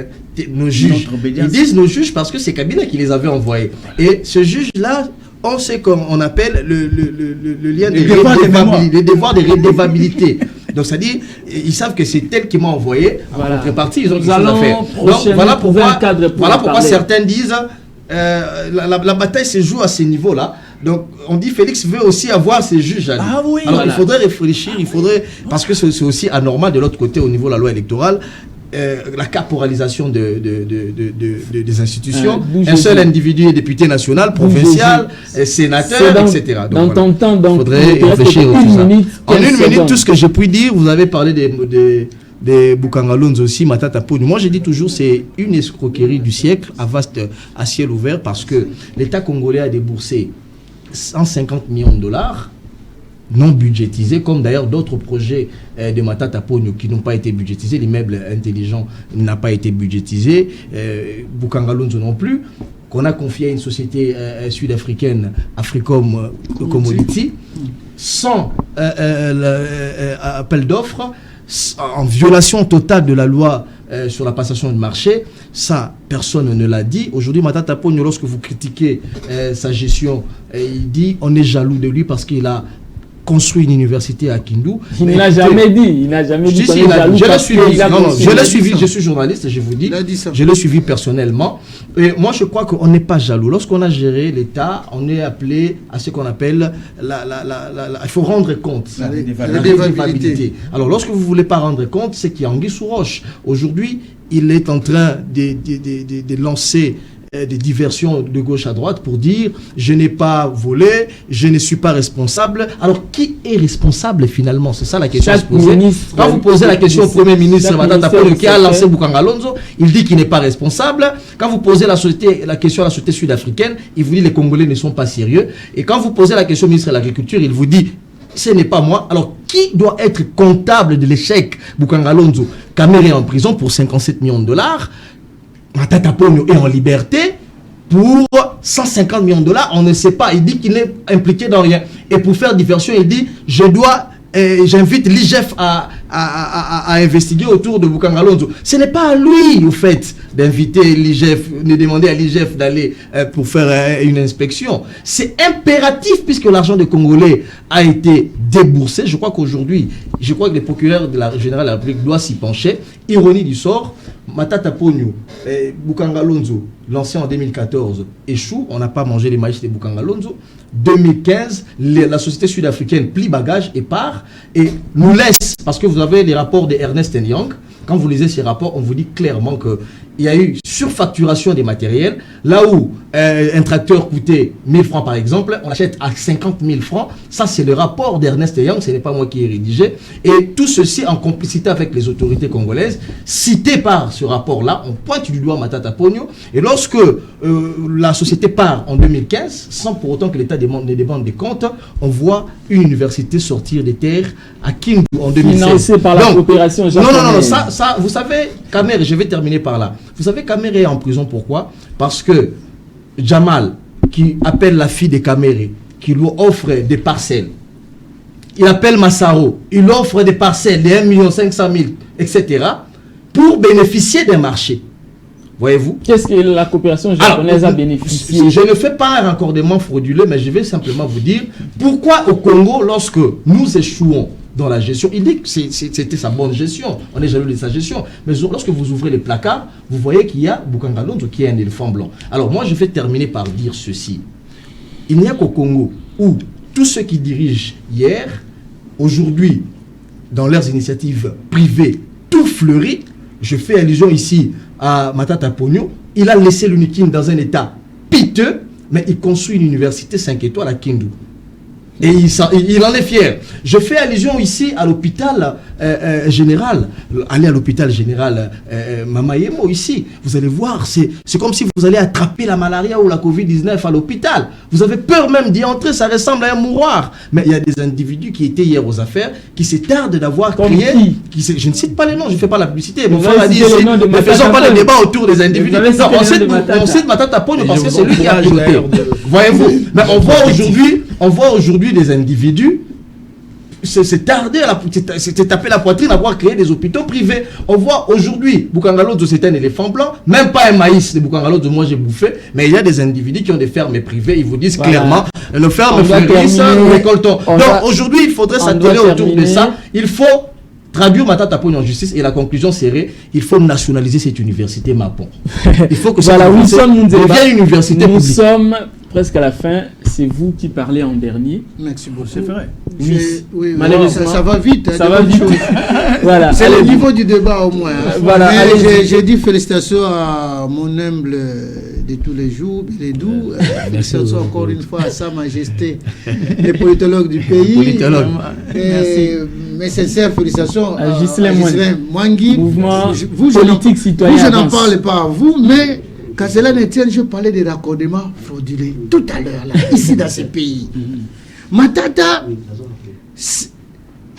nos juges ». Ils disent « nos juges » parce que c'est Kabila qui les avait envoyés. Et ce juge-là, on sait qu'on appelle le lien de devoir de redevabilité. Donc, c'est-à-dire, ils savent que c'est tel qui m'a envoyé. En contrepartie, ils ont quelque chose à faire. Donc, voilà pourquoi certains disent... la bataille se joue à ce niveau-là. Donc, on dit Félix veut aussi avoir ses juges. Alors, il faudrait réfléchir, parce que c'est aussi anormal de l'autre côté au niveau de la loi électorale. La caporalisation des institutions, un seul individu est député national, provincial, sénateur, etc. Donc, il faudrait réfléchir à tout ça. En une minute, tout ce que je puis dire, vous avez parlé des Boukangalons aussi, Matata Ponyo. Moi, je dis toujours, c'est une escroquerie du siècle à ciel ouvert, parce que l'État congolais a déboursé 150 millions de dollars non budgétisés, comme d'ailleurs d'autres projets de Matata Ponyo qui n'ont pas été budgétisés. L'immeuble intelligent n'a pas été budgétisé, Boukangalons non plus, qu'on a confié à une société sud-africaine, Africom Commodity, sans appel d'offres, en violation totale de la loi sur la passation de marché. Ça, personne ne l'a dit. Aujourd'hui, Matata Ponyo, lorsque vous critiquez sa gestion, il dit on est jaloux de lui parce qu'il a construit une université à Kindu. Il ne l'a jamais dit. Il n'a jamais dit. Je l'ai suivi, je suis journaliste, je vous dis. Je l'ai suivi personnellement. Et moi, je crois qu'on n'est pas jaloux. Lorsqu'on a géré l'État, on est appelé à ce qu'on appelle il faut rendre compte. La redevabilité. Alors, lorsque vous ne voulez pas rendre compte, c'est qu'il y a anguille sous roche. Aujourd'hui, il est en train de lancer des diversions de gauche à droite pour dire je n'ai pas volé, je ne suis pas responsable. Alors qui est responsable finalement? C'est ça la question à se poser. Quand vous posez la question au Premier ministre Matata Ponyo qui a lancé Boukangalonzo, il dit qu'il n'est pas responsable. Quand vous posez la question à la société sud-africaine, il vous dit les Congolais ne sont pas sérieux. Et quand vous posez la question au ministre de l'Agriculture, il vous dit ce n'est pas moi. Alors qui doit être comptable de l'échec? Boukangalonzo, Kamere est en prison pour 57 millions de dollars. Matata Ponyo est en liberté pour 150 millions de dollars. On ne sait pas. Il dit qu'il n'est impliqué dans rien. Et pour faire diversion, il dit j'invite l'IGF à investiguer autour de Boukangalonzo. Ce n'est pas à lui, au fait, d'inviter l'IGF, de demander à l'IGF d'aller pour faire une inspection. C'est impératif puisque l'argent des Congolais a été déboursé. Je crois qu'aujourd'hui, le procureur de la générale de la République doit s'y pencher. Ironie du sort, Matata Ponyo, Boukangalonzo, lancé en 2014, échoue. On n'a pas mangé les maïs de Boukangalonzo. 2015, la société sud-africaine plie bagage et part et nous laisse, parce que vous avez les rapports de Ernst & Young. Quand vous lisez ces rapports, on vous dit clairement qu'il y a eu surfacturation des matériels. Là où un tracteur coûtait 1000 francs par exemple, on achète à 50 000 francs. Ça, c'est le rapport d'Ernst & Young, ce n'est pas moi qui ai rédigé. Et tout ceci en complicité avec les autorités congolaises, cité par ce rapport-là. On pointe du doigt Matata Ponyo. Et lorsque la société part en 2015, sans pour autant que l'État demande des comptes, on voit une université sortir des terres à Kindu en 2016. Financée par la coopération japonaise. Non, ça, vous savez, Kamere, je vais terminer par là. Vous savez, Kamere est en prison, pourquoi? Parce que Jamal, qui appelle la fille de Kamere, qui lui offre des parcelles, il appelle Massaro, il lui offre des parcelles de 1 500 000, etc., pour bénéficier d'un marché. Voyez-vous? Qu'est-ce que la coopération japonaise a bénéficié? Je ne fais pas un raccordement frauduleux, mais je vais simplement vous dire pourquoi au Congo, lorsque nous échouons dans la gestion, il dit que c'était sa bonne gestion, on est jaloux de sa gestion, mais lorsque vous ouvrez les placards, vous voyez qu'il y a Boukangalonzo qui est un éléphant blanc. Alors moi je vais terminer par dire ceci. Il n'y a qu'au Congo où tous ceux qui dirigent hier, aujourd'hui, dans leurs initiatives privées, tout fleurit. Je fais allusion ici à Matata Ponyo. Il a laissé l'UNIKIN dans un état piteux, mais il construit une université 5 étoiles à Kindu. Et il en est fier. Je fais allusion ici à l'hôpital général. Allez à l'hôpital général Mamayemo ici. Vous allez voir, c'est comme si vous allez attraper la malaria ou la Covid-19 à l'hôpital. Vous avez peur même d'y entrer, ça ressemble à un mouroir. Mais il y a des individus qui étaient hier aux affaires, qui s'étardent d'avoir créé... je ne cite pas les noms, je ne fais pas la publicité. Mon frère a dit ici, ne faisons pas le débat autour des individus. Non, on cite Matata Ponyo parce que c'est lui qui a piloté. Voyez-vous. Mais on voit aujourd'hui des individus c'est tardé, c'est taper la poitrine avoir créé des hôpitaux privés. On voit aujourd'hui, Bukangalodzo c'est un éléphant blanc, même pas un maïs de Bukangalodzo, moi j'ai bouffé, mais il y a des individus qui ont des fermes privées, ils vous disent clairement, nos fermes fleurissent, nous récoltons. Donc aujourd'hui, il faudrait s'atteler autour de ça, il faut traduire Matata Ponyo en justice et la conclusion serait il faut nationaliser cette université Mapon. Il faut que ça devienne une université publique. Nous sommes presque à la fin, c'est vous qui parlez en dernier. Merci beaucoup. C'est vrai. Oui, malheureusement, ça va vite. Ça va vite. Voilà. C'est le niveau du débat au moins. Voilà. J'ai dit félicitations à mon humble de tous les jours, Bélédou. Félicitations encore une fois à Sa Majesté, les politologues du pays. Merci. Mes sincères félicitations à Ghislain Mwangi. Mouvement politique citoyen. Vous, je n'en parle pas à vous, mais quand cela ne tienne, je parlais des raccordements frauduleux tout à l'heure, là, ici dans ce pays. Matata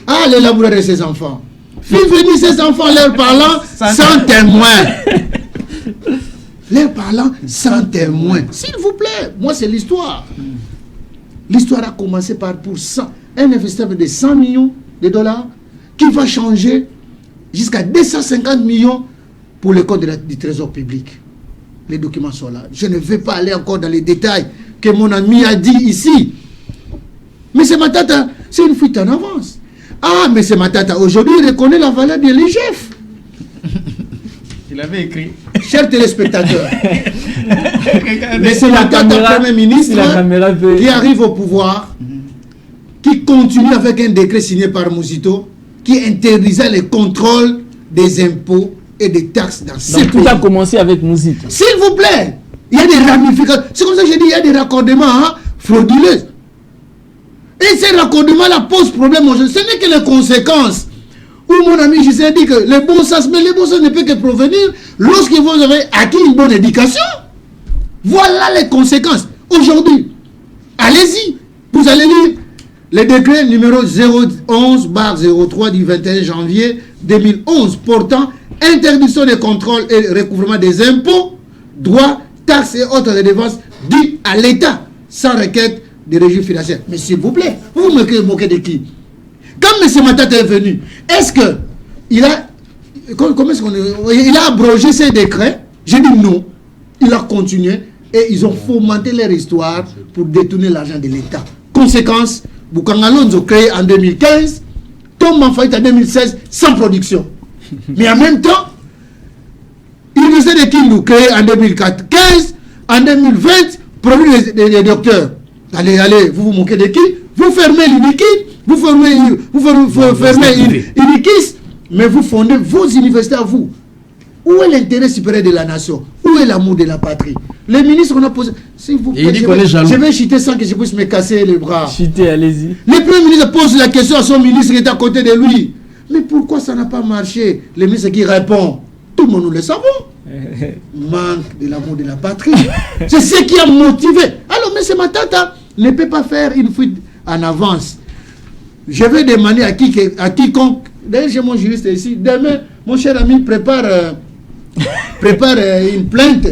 a l'élaborer de ses enfants. Fit venir ses enfants leur parlant sans témoin. Leur parlant sans témoin. S'il vous plaît, moi c'est l'histoire. L'histoire a commencé par pour 100, un investissement de 100 millions de dollars qui va changer jusqu'à 250 millions pour le code du trésor public. Les documents sont là. Je ne vais pas aller encore dans les détails que mon ami a dit ici. Mais c'est Matata, c'est une fuite en avance. Ah, mais c'est Matata, aujourd'hui il reconnaît la valeur de l'IGF. Il avait écrit. Chers téléspectateurs, mais c'est Matata, Premier ministre, qui arrive au pouvoir, qui continue avec un décret signé par Mouzito, qui interdisait les contrôles des impôts et des taxes dans ce pays. Tout a commencé avec Mouzito. S'il vous plaît, il y a des ramifications. C'est comme ça que j'ai dit, il y a des raccordements frauduleux. Et ces raccordements-là posent problème aux gens. Ce n'est que les conséquences. Où mon ami Gisèle dit que les bons sens, mais les bons sens ne peuvent que provenir lorsque vous avez acquis une bonne éducation. Voilà les conséquences. Aujourd'hui, allez-y, vous allez lire le décret numéro 011/03 du 21 janvier 2011 portant interdiction des contrôles et recouvrement des impôts, droits, taxes et autres redevances dues à l'État sans requête des régimes financiers. Mais s'il vous plaît, vous vous moquez de qui? Quand M. Matata est venu, est-ce que il a abrogé ces décrets? J'ai dit non. Il a continué et ils ont fomenté leur histoire pour détourner l'argent de l'État. Conséquence, Bukangalodzo créé en 2015 tombe en faillite en 2016 sans production. Mais en même temps, l'université de Kindu créée en 2015, en 2020, produit des docteurs. Allez, vous vous moquez de qui? Vous fermez l'UNIKIN, vous fermez UNIKIS, mais vous fondez vos universités à vous. Où est l'intérêt supérieur de la nation? Où est l'amour de la patrie? Les ministres, on a posé... S'il vous plaît, je vais chuter sans que je puisse me casser les bras. Chutez, allez-y. Le Premier ministre pose la question à son ministre qui est à côté de lui. Mais pourquoi ça n'a pas marché? Le ministre qui répond, tout le monde nous le savons. Manque de l'amour de la patrie. C'est ce qui a motivé. Alors, M. Matata ne peut pas faire une fuite en avance. Je vais demander à quiconque, d'ailleurs j'ai mon juriste ici, demain, mon cher ami prépare une plainte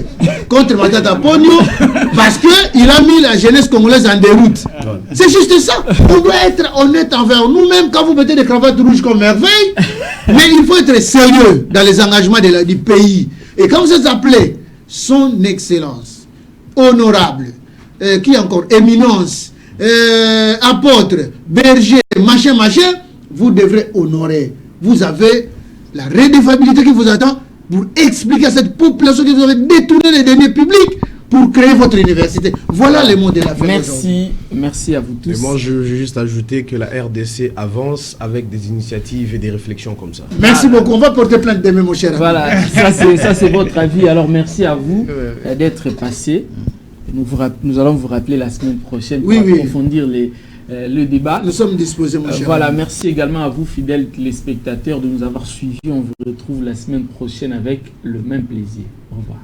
contre Matata Ponyo parce qu'il a mis la jeunesse congolaise en déroute. C'est juste ça. On doit être honnête envers nous-mêmes quand vous mettez des cravates rouges comme merveille, mais il faut être sérieux dans les engagements du pays. Et quand vous êtes appelé son excellence, honorable, qui encore, éminence, apôtre, berger, machin, vous devrez honorer. Vous avez la redevabilité qui vous attend pour expliquer à cette population que vous avez détourné les deniers publics pour créer votre université. Voilà les mots de la fin. Merci à vous tous. Et moi, je veux juste ajouter que la RDC avance avec des initiatives et des réflexions comme ça. Merci beaucoup. On va porter plainte demain, mon cher. Voilà, ça c'est votre avis. Alors merci à vous d'être passé. Nous allons vous rappeler la semaine prochaine pour approfondir le débat. Nous sommes disposés, mon cher. Voilà, merci également à vous, fidèles téléspectateurs, de nous avoir suivis. On vous retrouve la semaine prochaine avec le même plaisir. Au revoir.